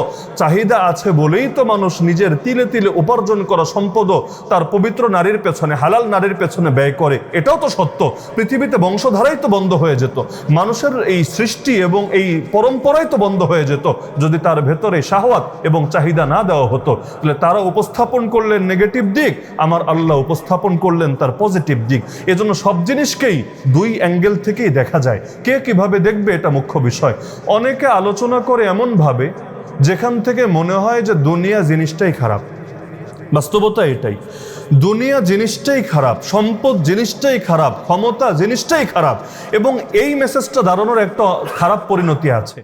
চাহিদা আছে বলেই তো মানুষ নিজের তিলে তিলে উপার্জন করা সম্পদও তার পবিত্র নারীর পেছনে, হালাল নারীর পেছনে ব্যয় করে, এটাও তো সত্য। পৃথিবীতে বংশধারাই তো বন্ধ হয়ে যেত, মানুষের এই সৃষ্টি এবং এই পরম্পরাই তো বন্ধ হয়ে যেত যদি তার ভেতরে শাহওয়াত এবং চাহিদা না দেওয়া হতো। তাহলে তারা উপস্থাপন করলেন নেগেটিভ দিক, আমার আল্লাহ উপস্থাপন করলেন তার পজিটিভ দিক। এজন্য সব জিনিসকেই দুই অ্যাঙ্গেল থেকেই দেখা যায়, কে কিভাবে দেখবে এটা মুখ্য বিষয়। অনেকে আলোচনা করে এমন ভাবে যেখান থেকে মনে হয় যে দুনিয়া জিনিসটাই খারাপ। বাস্তবতা এটাই, দুনিয়া জিনিসটাই খারাপ, সম্পদ জিনিসটাই খারাপ, ক্ষমতা জিনিসটাই খারাপ, এবং এই মেসেজটা দাঁড়ানোর একটা খারাপ পরিণতি আছে।